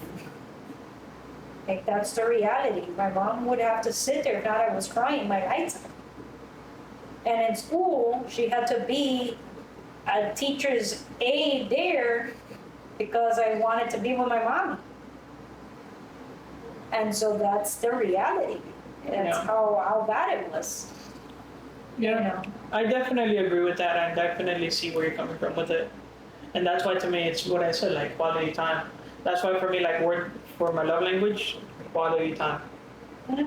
Like, that's the reality. My mom would have to sit there, if not I was crying my lights out. And in school, she had to be a teacher's aide there because I wanted to be with my mom. And so that's the reality. That's how bad it was. Yeah. You know. I definitely agree with that. I definitely see where you're coming from with it. And that's why to me, it's what I said, like quality time. That's why for me, like word for my love language, quality time.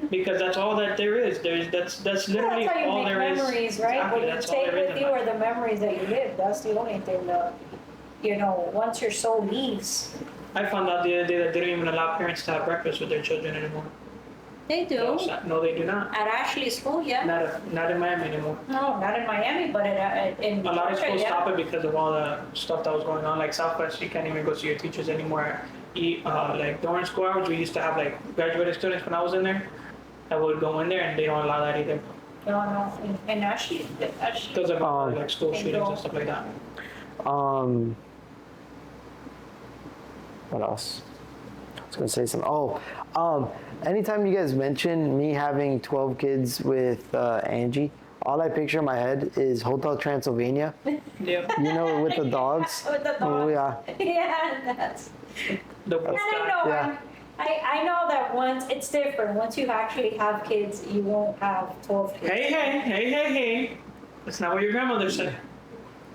Because that's all that there is. That's literally That's how you all make there is. memories, right? Exactly. What you That's all take there is with in you life. are the memories that you live. That's the only thing that, once your soul leaves. I found out the other day that they don't even allow parents to have breakfast with their children anymore. They do. No, they do not. At Ashley's school, yeah. Not in Miami anymore. No, not in Miami, but in A lot of Georgia, schools yeah. stop it because of all the stuff that was going on. Like Southwest, you can't even go see your teachers anymore. Like during school hours, we used to have like graduated students when I was in there. I would go in there and they don't allow that either No, in Ashley. because of like school shootings and stuff like that. What else? I was gonna say something. Anytime you guys mention me having 12 kids with Angie, all I picture in my head is Hotel Transylvania. Yep. You know, with the dogs. With the dogs. Oh yeah. Yeah, that's. The wolf And I guy. know, Yeah. I know that once it's different. Once you actually have kids, you won't have 12 kids. Hey. That's not what your grandmother said.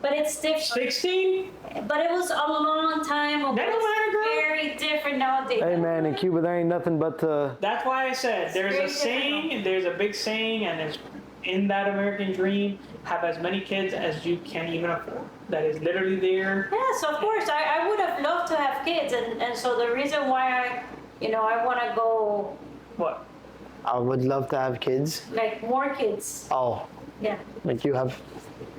But it's different. 16? But it was a long time ago. That don't matter, girl. It's very different nowadays. Hey man, in Cuba there ain't nothing but That's why I said there's very a saying, there's a big saying, and there's in that American dream, have as many kids as you can even afford. That is literally there. Yes, of course. I would have loved to have kids, and so the reason why I want to go What? I would love to have kids. like more kids. Oh, Yeah, like you have,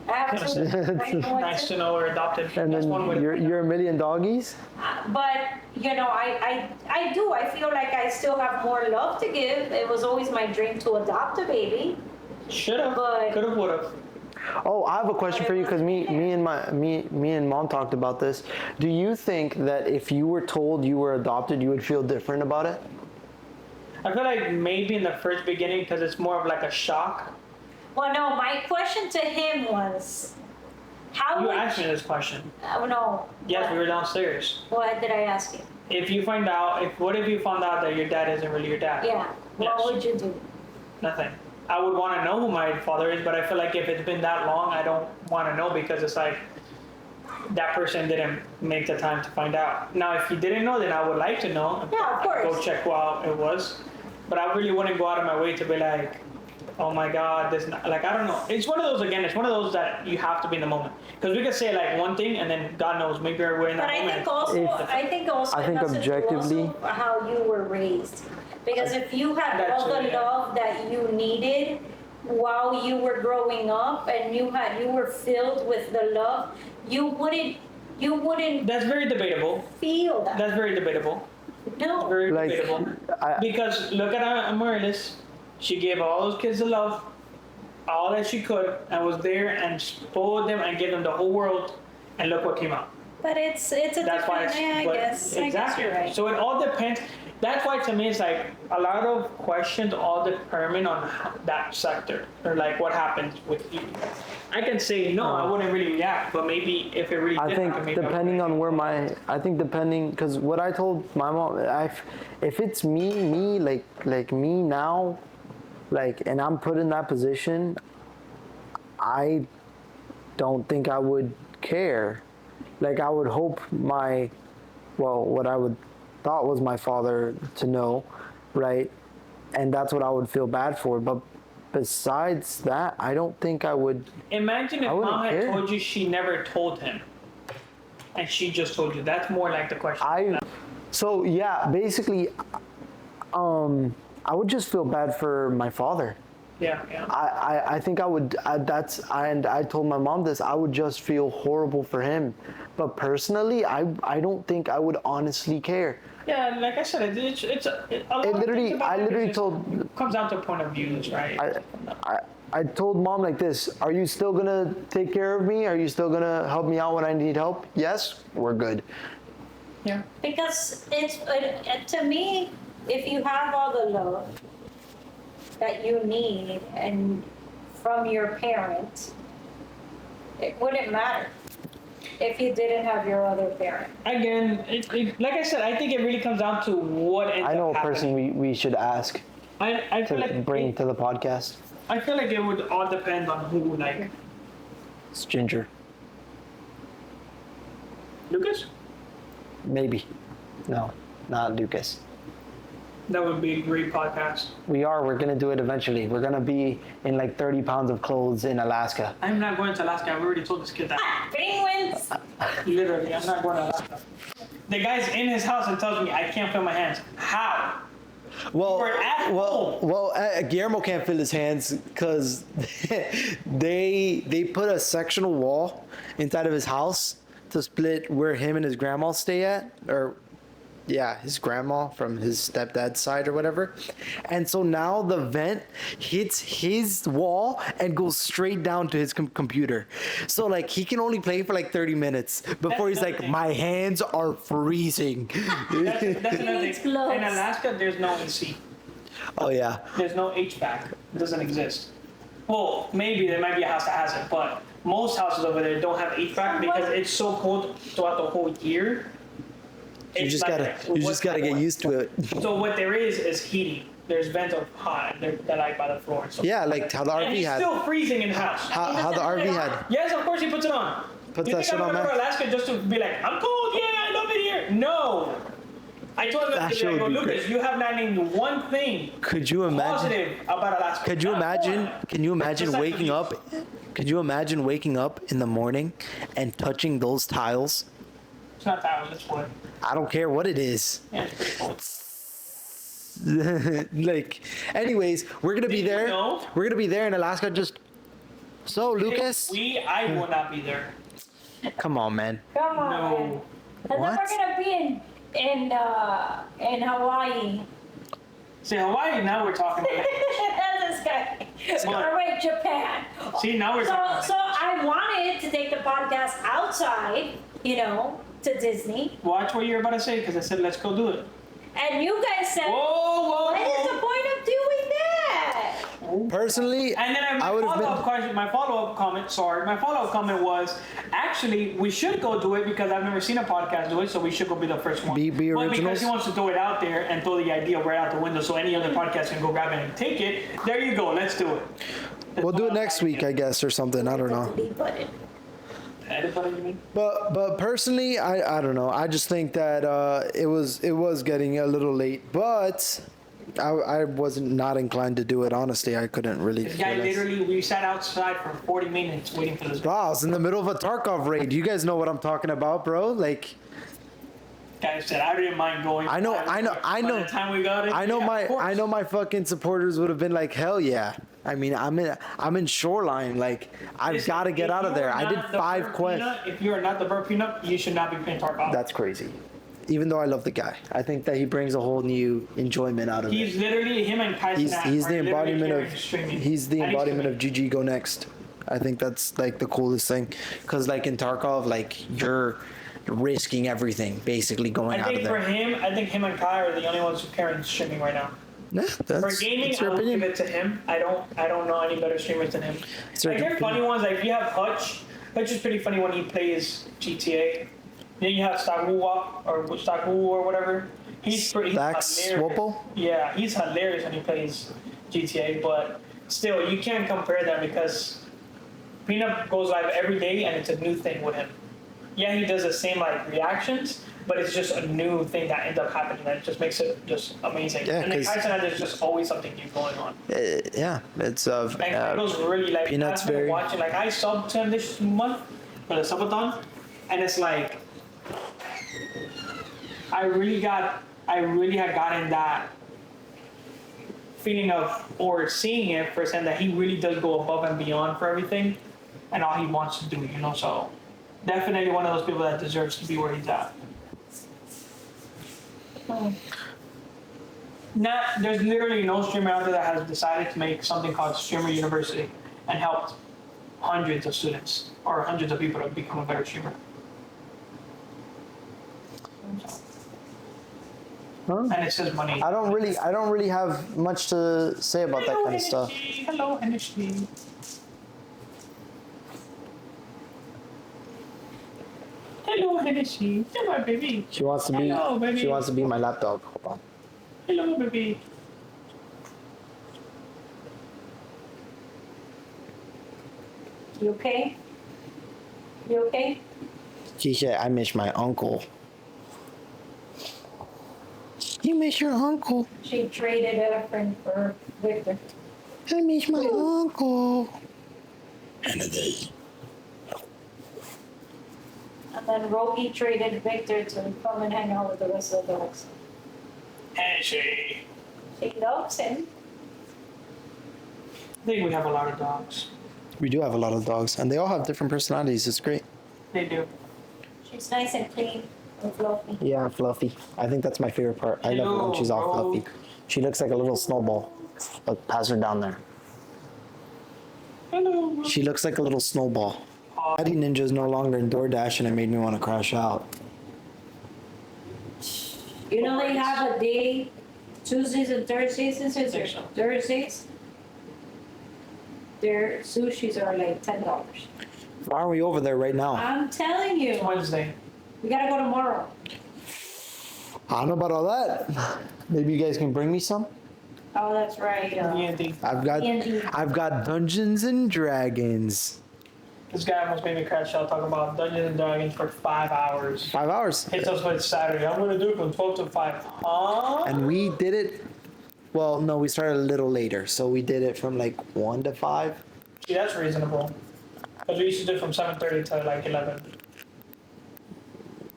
I have to. Nice to know we're adopted. and That's one way then to you're a million doggies. But I do. I feel like I still have more love to give. It was always my dream to adopt a baby. Should've, But- could've, would've. Oh, I have a question for you because me and mom talked about this. Do you think that if you were told you were adopted, you would feel different about it? I feel like maybe in the first beginning, because it's more of like a shock. Well, no. My question to him was, how You would asked me this question. Oh no. Yes, What? we were downstairs. What did I ask you? What if you found out that your dad isn't really your dad? Yeah. Yes. What would you do? Nothing. I would want to know who my father is, but I feel like if it's been that long, I don't want to know because it's like that person didn't make the time to find out. Now, if you didn't know, then I would like to know. Yeah, of course. Go check who out it was. But I really wouldn't go out of my way to be like, oh my God, like, I don't know. It's one of those, again, it's one of those that you have to be in the moment. Because we could say like one thing and then God knows, maybe we're in that But moment. I think also I it think has to do objectively- also how you were raised. Because if you had That's all the it, yeah. love that you needed while you were growing up and you were filled with the love, you wouldn't That's very debatable. feel that. That's very debatable. No. Very Like, debatable. I, Because look at Amaryllis. She gave all those kids the love, all that she could, and was there and spoiled them and gave them the whole world. And look what came out. But it's a That's why different, it's. yeah, I but- guess Exactly. you're right. So it all depends. That's why to me it's like a lot of questions all determine on that sector or like what happens with you. I can say no, I wouldn't really react, but maybe if it really I did think happen, maybe I would depending on react. where because what I told my mom, if it's me like me now, like, and I'm put in that position, I don't think I would care. Like, I would hope what I would thought was my father to know, right? And that's what I would feel bad for. But besides that, I don't think I would. Imagine if I wouldn't mom had care. told you she never told him, and she just told you. That's more like the question. So yeah, basically, I would just feel bad for my father. Yeah. I think I would. And I told my mom this. I would just feel horrible for him. But personally, I don't think I would honestly care. Yeah, like I said, it's a lot of literally- things about I it literally is- told- comes down to point of views, right? I told mom like this: are you still gonna take care of me? Are you still gonna help me out when I need help? Yes, we're good. Yeah. Because to me, if you have all the love that you need and from your parent, it wouldn't matter if you didn't have your other parent. Again, like I said, I think it really comes down to what ends I know up a person happening. we should ask I feel to like bring to the podcast. I feel like it would all depend on who, like It's Ginger. Lucas. Maybe. No, not Lucas. That would be a great podcast. We're gonna do it eventually. We're gonna be in like 30 pounds of clothes in Alaska. I'm not going to Alaska. I've already told this kid that. Penguins. Literally, I'm not going to Alaska. The guy's in his house and tells me I can't feel my hands. How? Well, We're at home. Guillermo can't feel his hands because they put a sectional wall inside of his house to split where him and his grandma stay at, or yeah, his grandma from his stepdad's side or whatever. And so now the vent hits his wall and goes straight down to his computer. So like he can only play for like 30 minutes before he's like, my hands are freezing. That's another needs thing. gloves. In Alaska, there's no AC. Oh yeah. There's no HVAC. It doesn't exist. Well, maybe there might be a house that has it, but most houses over there don't have HVAC because it's so cold throughout the whole year. You It's just gotta get used to it. So what there is heating. There's vents of hot. They're like by the floor. So Yeah, like how the and RV he's had. still freezing in the house. How the RV had. Yes, of course he puts it on. Puts You that think shit I'm on, going to man? Alaska just to be like, I'm cold, yeah, I love it here. No. I told him That to shit be like, would be Lucas, great. you have not named one thing Could you imagine? positive about Alaska. Could you Not imagine? one. Can you imagine Besides the waking beach. up? Could you imagine waking up in the morning and touching those tiles? It's not that, it's wood. I don't care what it is. Yeah, it's pretty cold. Like, anyways, we're gonna be Did you there. know? We're gonna be there in Alaska. Just so, Lucas, I will not be there. come on, man. Come on. No. Man. And What? then we're gonna be in Hawaii. See, Hawaii, now we're talking. That's this guy. What? Or wait, Japan. See, now we're So talking. I wanted to take the podcast outside, to Disney, Watch what you're about to say, because I said, let's go do it. and you guys said, Whoa, what is the whoa. point of doing that? Personally, And then I would have been. my follow-up comment was, actually, we should go do it because I've never seen a podcast do it, so we should go be the first one. Be But because originals? he wants to throw it out there and throw the idea right out the window so any other podcast can go grab it and take it, there you go, let's do it. We'll do it next week, I guess, or something. I don't know. Delete button. Edit button, you mean? But personally, I don't know. I just think that it was getting a little late, but I wasn't not inclined to do it. Honestly, I couldn't really. This guy care less. literally, we sat outside for 40 minutes waiting for this Wow, I was in the middle of a Tarkov raid. You guys know what I'm talking about, bro. Like, guy said, I didn't mind going. I know. By the time we got it, I know yeah, of course. I know my fucking supporters would have been like, hell yeah. I mean, I'm in Shoreline. Like, I've Listen, got to get if out of you there. are I did not the 5 Burr quests. Peanut, if you are not the Burr Peanut, you should not be playing Tarkov. That's crazy. Even though I love the guy, I think that he brings a whole new enjoyment out of He's it. literally him and Kai He's Cenat the are literally embodiment carrying of streaming. he's the At least embodiment to of me. GG Go Next. I think that's like the coolest thing, because like in Tarkov, like you're risking everything basically going I out of think for there. him, I think him and Kai are the only ones who carry streaming right now. Yeah, For that's, gaming, that's I your will give opinion. it to him. I don't know any better streamers than him. It's your Like, there are opinion. funny ones. Like you have Hutch. Hutch is pretty funny when he plays GTA. Then you have Staguwa or whatever. He's Dax hilarious. Swopo? Yeah, he's hilarious when he plays GTA. But still, you can't compare them because Peanut goes live every day and it's a new thing with him. Yeah, he does the same like reactions, but it's just a new thing that ends up happening that just makes it just amazing. Yeah, and then 'cause- Kai Cenat, there's just always something new going on. Yeah, it's Like it was really like Peanut's I've been very- watching. Like I subbed to him this month for the subathon, and it's like I really had gotten that feeling of or seeing it firsthand that he really does go above and beyond for everything, and all he wants to do. So definitely one of those people that deserves to be where he's at. There's literally no streamer out there that has decided to make something called Streamer University and helped hundreds of students or hundreds of people to become a better streamer. Huh? And it says money. I don't really have much to say about that kind of stuff. Hello, Hennessy. Hello, Hennessy. Hello, baby. She wants to Hello, be baby. she wants to be my lapdog. Hold on. Hello, baby. You okay? You okay? She said, I miss my uncle. You miss your uncle. She traded Efrain for Victor. I miss my uncle. And a day. And then Rogie traded Victor to come and hang out with the rest of the dogs. And she. She loves him. I think we have a lot of dogs. We do have a lot of dogs, and they all have different personalities. It's great. They do. She's nice and clean and fluffy. Yeah, fluffy. I think that's my favorite part. I love it when she's all Hello, fluffy. She looks like a little snowball. But pass her down there. Hello. She looks like a little snowball. Daddy Ninja is no longer in DoorDash, and it made me want to crash out. You know they have a day, Tuesdays and Thursdays, is it? think so. Thursdays. Their sushis are like $10. Why are we over there right now? I'm telling you, It's Wednesday. we gotta go tomorrow. I don't know about all that. Maybe you guys can bring me some. Oh, that's right. D&D. I've got Dungeons and Dragons. This guy almost made me crash out talking about Dungeons and Dragons for 5 hours. 5 hours. Hits us with Saturday. I'm gonna do it from 12 to 5. Huh? And we did it. Well, no, we started a little later, so we did it from like 1 to 5. See, that's reasonable. Because we used to do it from 7:30 to like 11.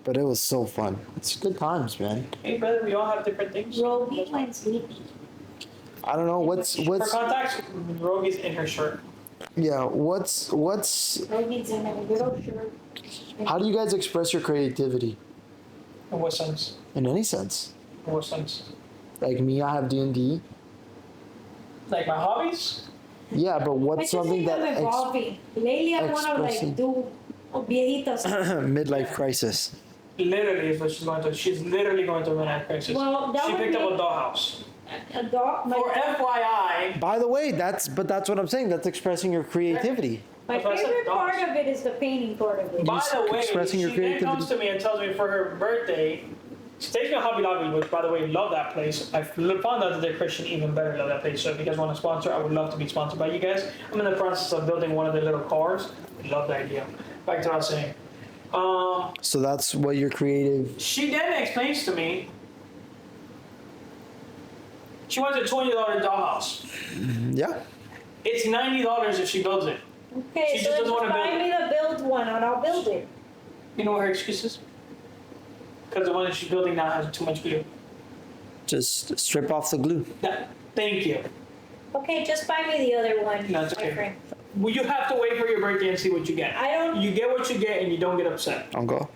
But it was so fun. It's good times, man. Hey, brother, we all have different things. Rogie went sleepy. I don't know what's For context, Rogi's in her shirt. yeah what's Rogie's in a little shirt. how do you guys express your creativity In what sense? in any sense? In what sense? Like me, I have D&D. Like my hobbies? Yeah, but what's something that evolving. Lately, I wanna expressing- like do viejitas. midlife crisis? Literally is what she's going to. She's literally going to a midlife crisis. Well, that She would picked up be- a dollhouse. A dog. For FYI, By the way, that's what I'm saying. That's expressing your creativity. My That's why I said favorite part dogs. of it is the painting part of it. by the way, expressing your she then comes creativity. to me and tells me for her birthday, she takes me to Hobby Lobby, which by the way, love that place. I found out that they're Christian, even better, love that place. So if you guys want to sponsor, I would love to be sponsored by you guys. I'm in the process of building one of their little cars. Love the idea. Back to what I was saying. So that's what your creative. She then explains to me she wants a $20 dollhouse. Yeah. It's $90 if she builds it. Okay, She so just doesn't just wanna buy build me the build one and I'll build it. You know what her excuse is? Because the one that she's building now has too much glue. Just strip off the glue. Thank you. Okay, just buy me the other one. No, it's my okay. friend. Well, you have to wait for your birthday and see what you get. I don't. You get what you get and you don't get upset. I'll go.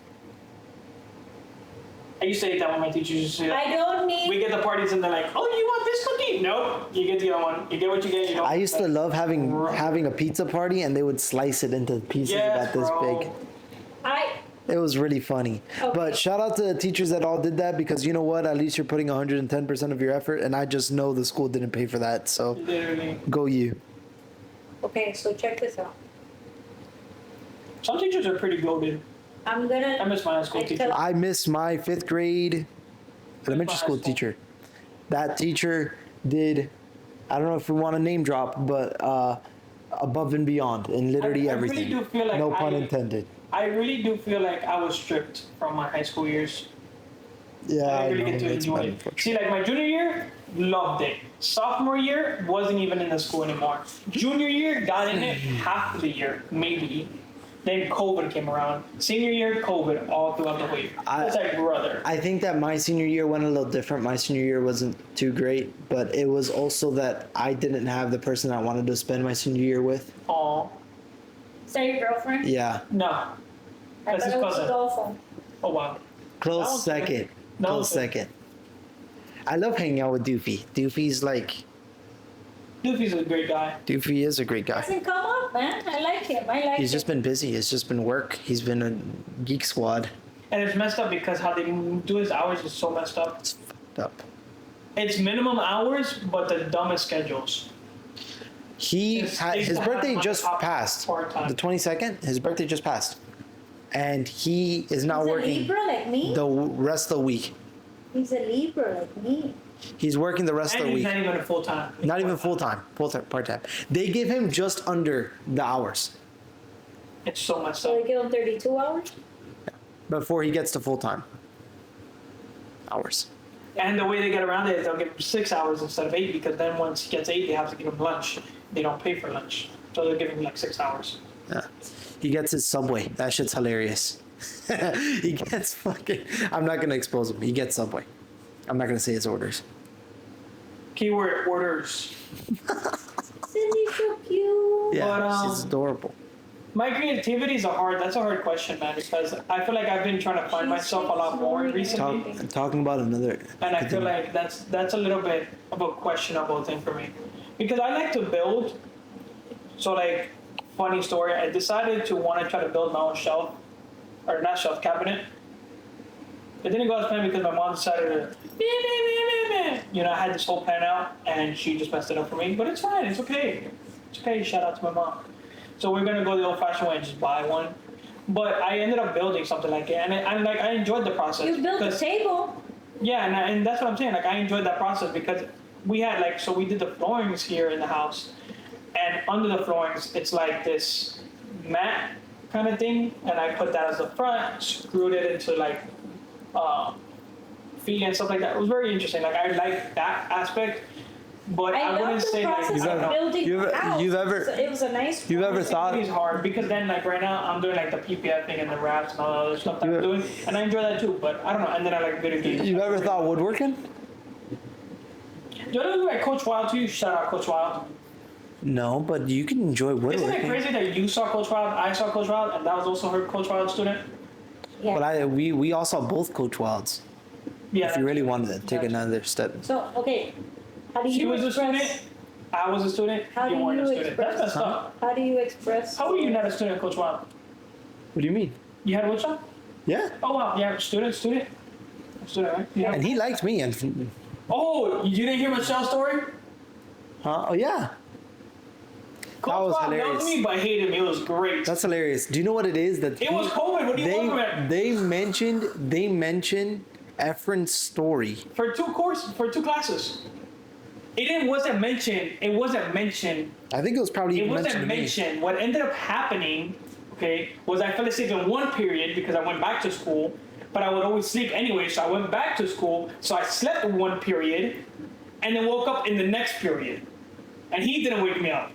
I used to hate that when my teachers used to say that. I don't need. We get the parties and they're like, oh, you want this cookie? Nope. You get the other one. You get what you get. You don't. I used to love having a pizza party, and they would slice it into pieces Yes, about this bro. big. I. It was really funny. Okay. But shout out to the teachers that all did that, because you know what? At least you're putting 110% of your effort, and I just know the school didn't pay for that. So Literally. go you. Okay, so check this out. Some teachers are pretty goated. I'm gonna. I miss my high school I teacher. tell- I miss my 5th grade elementary high school school. teacher. That teacher did, I don't know if we want to name drop, but above and beyond in literally I really everything. do feel like no pun I- intended. I really do feel like I was stripped from my high school years. Yeah, I I didn't really know, get to it's enjoy bad, it. unfortunately. See, like my junior year, loved it. Sophomore year, wasn't even in the school anymore. Junior year, got in it half of the year, maybe. Then COVID came around. Senior year, COVID all throughout the whole year. It's like, brother. I think that my senior year went a little different. My senior year wasn't too great, but it was also that I didn't have the person I wanted to spend my senior year with. Aw. Is that your girlfriend? Yeah, No. I That's his thought it was cousin. Adolfo. Oh, wow. close That was second. good. That Close was good. second. I love hanging out with Doofy. Doofy's like, Doofy's a great guy. Doofy is a great guy. Doesn't come up, man. I like him. I like He's him. just been busy. It's just been work. He's been a geek squad. And it's messed up because how they do his hours is so messed up. It's fucked up. It's minimum hours, but the dumbest schedules. His Birthday half just top passed. part-time. The 22nd. His birthday just passed, and he is not He's a working Libra like me. the rest of the week. He's a Libra like me. He's working the rest of And the he's week. not even a full time. Not even full time, part time. They give him just under the hours. It's so much So stuff. they give him 32 hours? Before he gets to full-time hours. And the way they get around it is they'll give him 6 hours instead of 8 because then once he gets 8, they have to give him lunch. They don't pay for lunch. So they're giving him like 6 hours. Yeah. He gets his Subway. That shit's hilarious. He gets fucking... I'm not going to expose him. He gets Subway. I'm not going to say his orders. Keyword orders. Cindy's so cute. Yeah, But, she's adorable. My creativity is that's a hard question, man, because I feel like I've been trying to find myself a lot more recently. Talking about another... And I feel like that's a little bit of a questionable thing for me. Because I like to build. So like, funny story, I decided to want to try to build my own shelf, or not shelf, cabinet. It didn't go as planned because my mom decided to, you know, I had this whole plan out and she just messed it up for me. But it's fine, it's okay. It's okay, shout out to my mom. So we're gonna go the old fashioned way and just buy one. But I ended up building something like it, and I enjoyed the process. You built a because- table. Yeah, and that's what I'm saying. Like, I enjoyed that process because we had so we did the floorings here in the house, and under the floorings, it's like this mat kind of thing, and I put that as the front, screwed it into like feet and stuff like that. It was very interesting. Like, I like that aspect, but I, I wouldn't love the say like process I don't of know. building You've- a house. you've ever- So it was a nice. You've ever thought... It's hard because then like right now I'm doing like the PPF thing and the wraps and all the other stuff that I'm doing, and I enjoy that too. But I don't know. And then I like video games. You've ever thought woodworking? Do you know like Coach Wild too? Shout out Coach Wild. No, but you can enjoy woodworking. Isn't it crazy that you saw Coach Wild, I saw Coach Wild, and that was also her Coach Wild student? Yeah. But we all saw both Coach Wilds. Yeah. If you really wanted to take Gotcha. another step. So okay, how do She you was a express? student. I was a student. How you do weren't a you student. That's express- messed up. How do you express? How were you not a student, Coach Wild? What do you mean? You had a which one? Yeah. Oh wow, yeah, student, right? Yeah. And he liked me. And Oh, you didn't hear Michelle's story? oh yeah, Coach was Wild hilarious. loved me but hated me. It was great. that's hilarious. Do you know what it is that It was COVID. What do you want from it? they mentioned Efrain's story. For two classes. Wasn't mentioned. It wasn't mentioned. I think it was probably It even wasn't mentioned to me. mentioned. What ended up happening, okay, was I fell asleep in one period because I went back to school, but I would always sleep anyway, so I went back to school, so I slept in one period, and then woke up in the next period. And he didn't wake me up.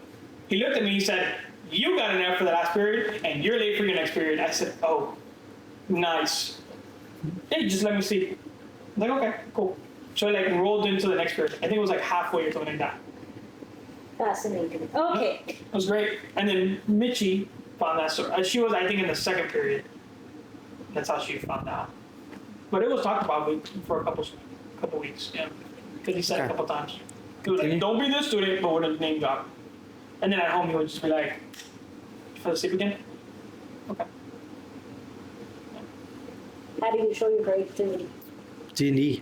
He looked at me, he said, "You got an F for the last period, and you're late for your next period." I said, "Oh, nice." Hey, just let me sleep. I'm like, okay, cool. So I like rolled into the next period. I think it was like halfway or something like that. Fascinating. Okay. It was great. And then Mitchie found that story. She was, I think, in the second period. That's how she found out. But it was talked about for a couple weeks, yeah. Because he said it a couple times. He was like, "Don't be this student," but with a name drop. And then at home he would just be like, "You fell asleep again?" Okay. How do you show your creativity? D&D.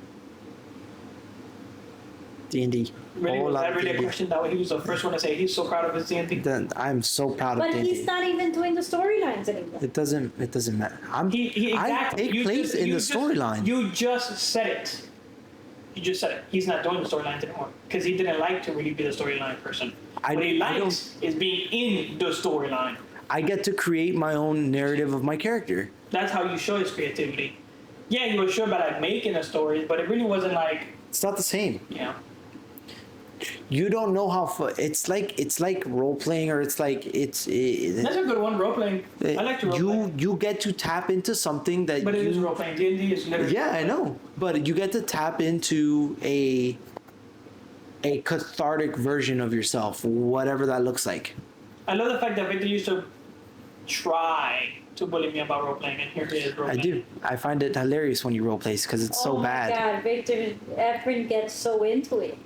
D&D. Really, Whole was lot that of really a D&D. question? That way he was the first one to say he's so proud of his D&D. Then I'm so proud But of D&D. he's not even doing the storylines anymore. It doesn't matter. He I exactly. take You place just- in you the just- storyline. You just said it. You just said it. He's not doing the storylines anymore because he didn't like to really be the storyline person. What he I likes is being in the storyline. I get to create my own narrative of my character. That's how you show his creativity. Yeah, you were sure about like making the stories, but it really wasn't like, It's not the same. yeah. You don't know how it's like role playing, or it's like That's a good one, role playing. I like to role play. you get to tap into something that But it is you role playing. D&D is literally. yeah, I know, but you get to tap into a cathartic version of yourself, whatever that looks like. I love the fact that Victor used to try to bully me about role playing, and here he is role I playing. do. I find it hilarious when you role plays because it's so Oh bad. my God, Victor Efrain gets so into it.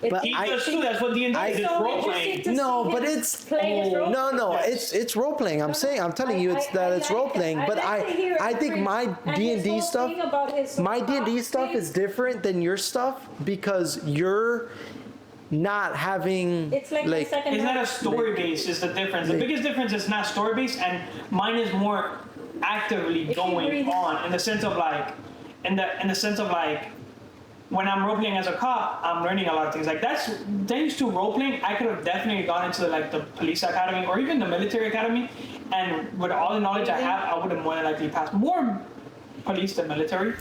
But He I- does too. That's what D&D is. It's so role interesting playing. to No, see but him it's play his role. no, Yes. it's role playing. I'm telling you, it's that it's role playing. But I think my D&D stuff, my D&D stuff is different than your stuff because you're not having It's like the second. It's not a story based is the difference. The Like- biggest difference is not story based, and mine is more actively If you going read- on in the sense of like, in the sense of like, when I'm role playing as a cop, I'm learning a lot of things. Like thanks to role playing, I could have definitely gone into like the police academy or even the military academy And with all the knowledge I have, I would have more than likely passed more police than military,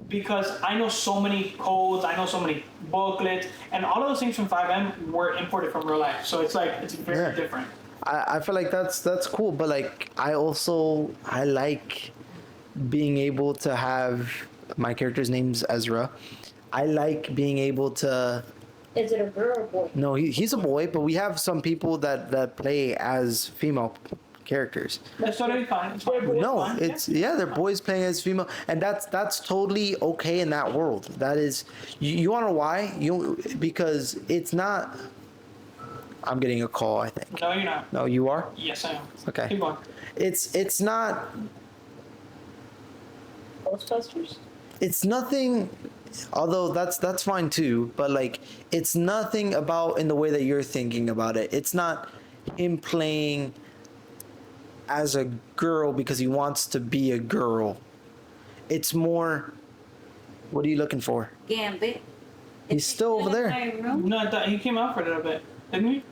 because I know so many codes, I know so many booklets, and all of those things from 5M were imported from real life. So it's like, it's very different. I feel like that's cool, but like I like being able to have my character's name's Ezra. I like being able to. Is it a girl or boy? No, he's a boy, but we have some people that play as female characters. That's totally fine. It's fine. No, fine. it's they're boys playing as female, and that's totally okay in that world. That is, you wanna know why? Because it's not. I'm getting a call, I think. No, you're not. No, you are? Yes, I am. Okay. Keep going. It's not. Ghostbusters? It's nothing. Although that's fine too, but like it's nothing about in the way that you're thinking about it. It's not him playing as a girl because he wants to be a girl. It's more, what are you looking for? Gambit. He's still over there. No, I thought he came out for a little bit, didn't he?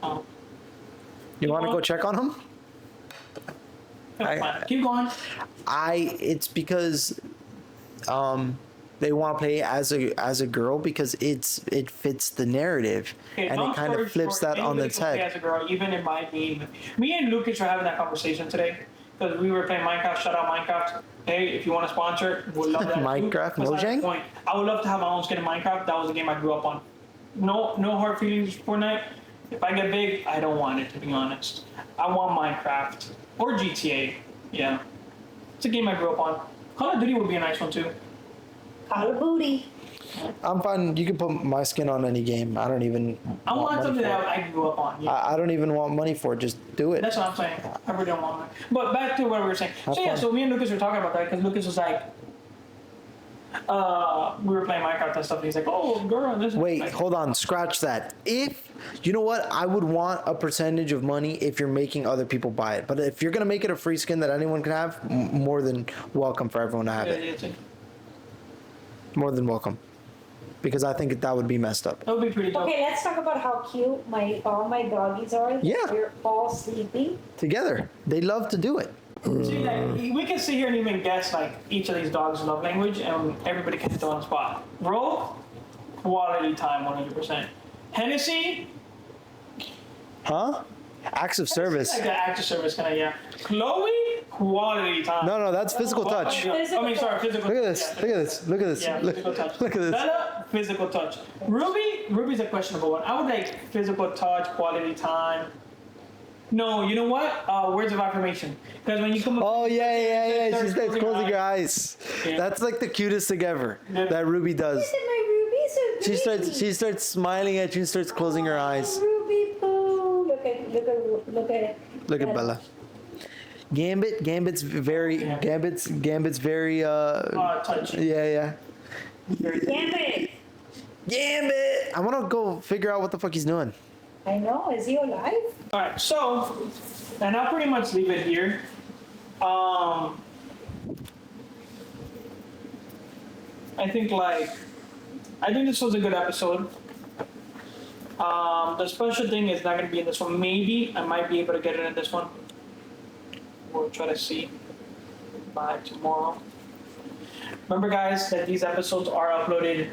Oh. You want to go check on him? Fine. Keep going. It's because they want to play as a girl because it fits the narrative, Okay, and long it kind story of flips short, that on anybody its can play head. As a girl, even in my game, me and Lucas were having that conversation today because we were playing Minecraft. Shout out Minecraft. Hey, if you want to sponsor, we'd love that. Minecraft, Besides the Mojang? point, I would love to have my own skin in Minecraft. That was the game I grew up on. No hard feelings for Fortnite. If I get big, I don't want it, to be honest. I want Minecraft or GTA. Yeah, it's a game I grew up on. Call of Duty would be a nice one too. Call of Booty. I'm fine. You can put my skin on any game. I don't even. I want money something for it. that I grew up on. Yeah. I don't even want money for it. Just do it. That's what I'm saying. I really don't want it. But back to what we were saying. Have So yeah, fun. so me and Lucas were talking about that because Lucas was like, we were playing Minecraft and stuff. And he's like, oh, girl, this. Wait, like, hold on. Scratch that. If you know what, I would want a percentage of money if you're making other people buy it. But if you're gonna make it a free skin that anyone can have, more than welcome for everyone to have Yeah, it. yeah, More than welcome. Because I think that would be messed up. that would be pretty dope. Okay, let's talk about how cute all my doggies are. Yeah. They're all sleeping. Together, they love to do it. See, like, we can sit here and even guess like each of these dogs' love language, and everybody can hit the one spot. Bro, quality time, 100%. Hennessy, Huh? Acts of service. like the active service kind of, yeah. Chloe, quality time. No, that's physical touch. I mean, sorry, physical. Look at this. Yeah, Look at this. Look at this. Yeah, Look, physical touch. look at this. Bella, physical touch. Ruby's a questionable one. I would like physical touch, quality time. No, you know what? Words of affirmation. Because when you come up. Oh yeah. She starts closing closing her eyes. eyes. Yeah. That's like the cutest thing ever Yeah. that Ruby does. Look at my Ruby, so pretty. She starts smiling at you and starts closing her eyes. Ruby poo. Look at it. Look at Bella. Gambit's very Yeah. Gambit's very Touch. yeah. Gambit. Gambit! I wanna go figure out what the fuck he's doing. I know. Is he alive? All right, so, and I'll pretty much leave it here. I think this was a good episode. The special thing is not gonna be in this one. Maybe I might be able to get it in this one. We'll try to see by tomorrow. Remember, guys, that these episodes are uploaded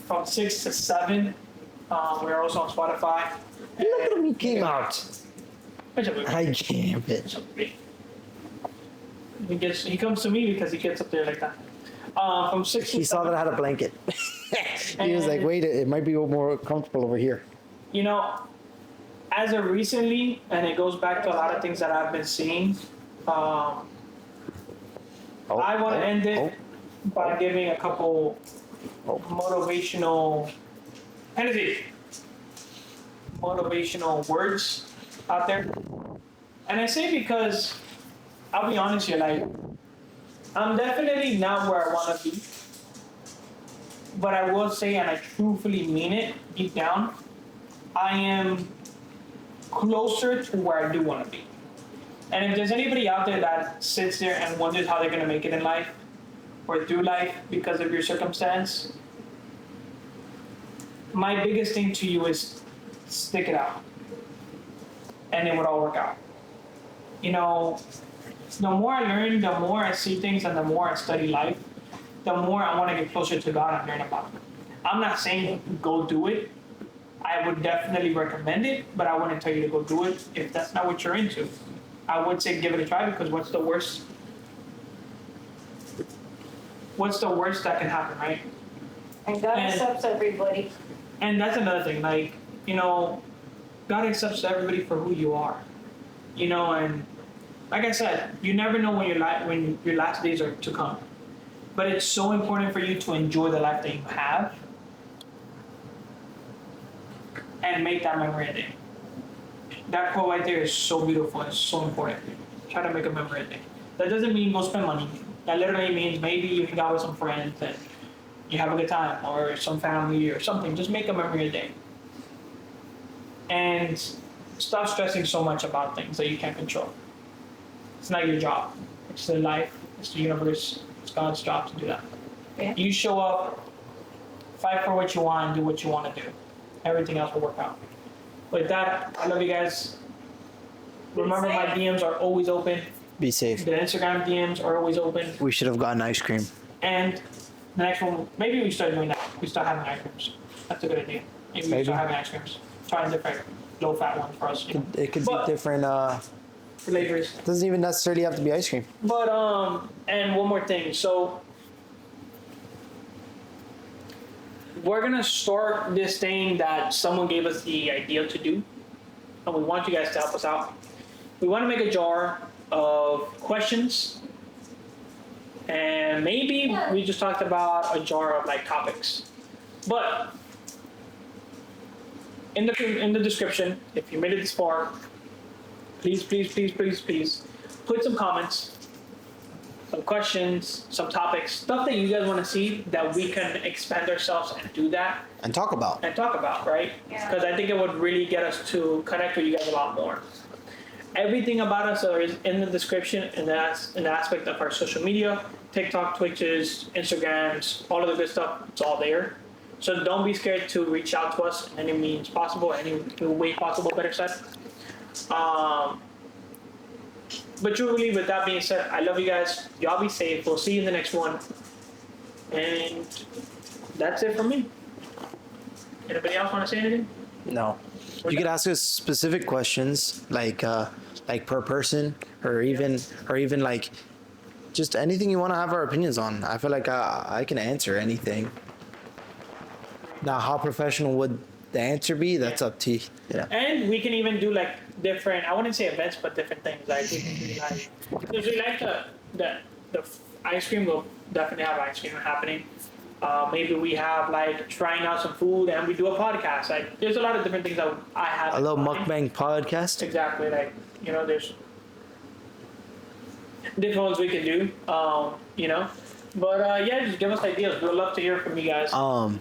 from 6 to 7. We're also on Spotify. Look at him, he came out. Which of it? Hi, Gambit. He comes to me because he gets up there like that. From 6 to He saw 7. that I had a blanket. He was like, wait, it might be more comfortable over here. You know, as of recently, and it goes back to a lot of things that I've been seeing, I want to end it by giving a couple motivational words out there. And I say because, I'll be honest here, like, I'm definitely not where I want to be. But I will say, and I truthfully mean it deep down, I am closer to where I do want to be. And if there's anybody out there that sits there and wonders how they're going to make it in life or through life because of your circumstance, my biggest thing to you is stick it out. And it would all work out. you know, the more I learn, the more I see things, and the more I study life, the more I want to get closer to God and learn about it. I'm not saying go do it. I would definitely recommend it, but I wouldn't tell you to go do it if that's not what you're into. I would say give it a try, because what's the worst? What's the worst that can happen, right? And God And- accepts everybody. And that's another thing, like, you know, God accepts everybody for who you are. You know, and like I said, you never know when your last days are to come. But it's so important for you to enjoy the life that you have and make that memory a day. That quote right there is so beautiful. It's so important. Try to make a memory a day. That doesn't mean go spend money. That literally means maybe you hang out with some friends and you have a good time, or some family or something. Just make a memory a day. And stop stressing so much about things that you can't control. It's not your job. It's the life. It's the universe. It's God's job to do that. Yeah. You show up, fight for what you want, and do what you want to do. Everything else will work out. With that, I love you guys. Remember, my DMs are always open. Be safe. The Instagram DMs are always open. We should have gotten ice cream. And the next one, maybe we start doing that. We start having ice creams. That's a good idea. Maybe we Maybe. start having ice creams. Trying different low-fat ones for us. It could But- be different. Flavors. Doesn't even necessarily have to be ice cream. But and one more thing. So we're gonna start this thing that someone gave us the idea to do, and we want you guys to help us out. We want to make a jar of questions, and maybe we just talked about a jar of like topics. But in the description, if you made it this far, please put some comments, some questions, some topics, stuff that you guys want to see that we can expand ourselves and do that And talk about. and talk about, right? Yeah. Because I think it would really get us to connect with you guys a lot more. Everything about us is in the description, and that's in the aspect of our social media, TikTok, Twitches, Instagrams, all of the good stuff. It's all there. So don't be scared to reach out to us in any means possible, any way possible, better said. But truly, with that being said, I love you guys. Y'all be safe. We'll see you in the next one. And that's it from me. Anybody else want to say anything? No. You could ask us specific questions, like per person, or even like just anything you want to have our opinions on. I feel like I can answer anything. Now, how professional would the answer be? That's up to you. Yeah. And we can even do like different, I wouldn't say events, but different things. Like we can do like, because we like the ice cream, will definitely have ice cream happening. Maybe we have like trying out some food, and we do a podcast. Like there's a lot of different things that I have. A in little mind. mukbang podcast. Exactly. Like, you know, there's different ones we can do, you know. But yeah, just give us ideas. We'd love to hear from you guys.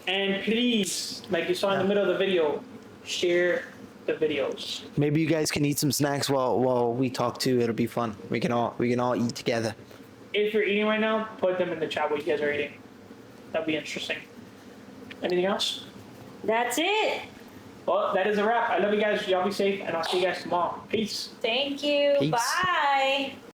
And please, like you saw in the middle of the video, share the videos. Maybe you guys can eat some snacks while we talk too. It'll be fun. We can all eat together. If you're eating right now, put them in the chat what you guys are eating. That'd be interesting. Anything else? That's it. Well, that is a wrap. I love you guys. Y'all be safe, and I'll see you guys tomorrow. Peace. Thank you. Peace. Bye.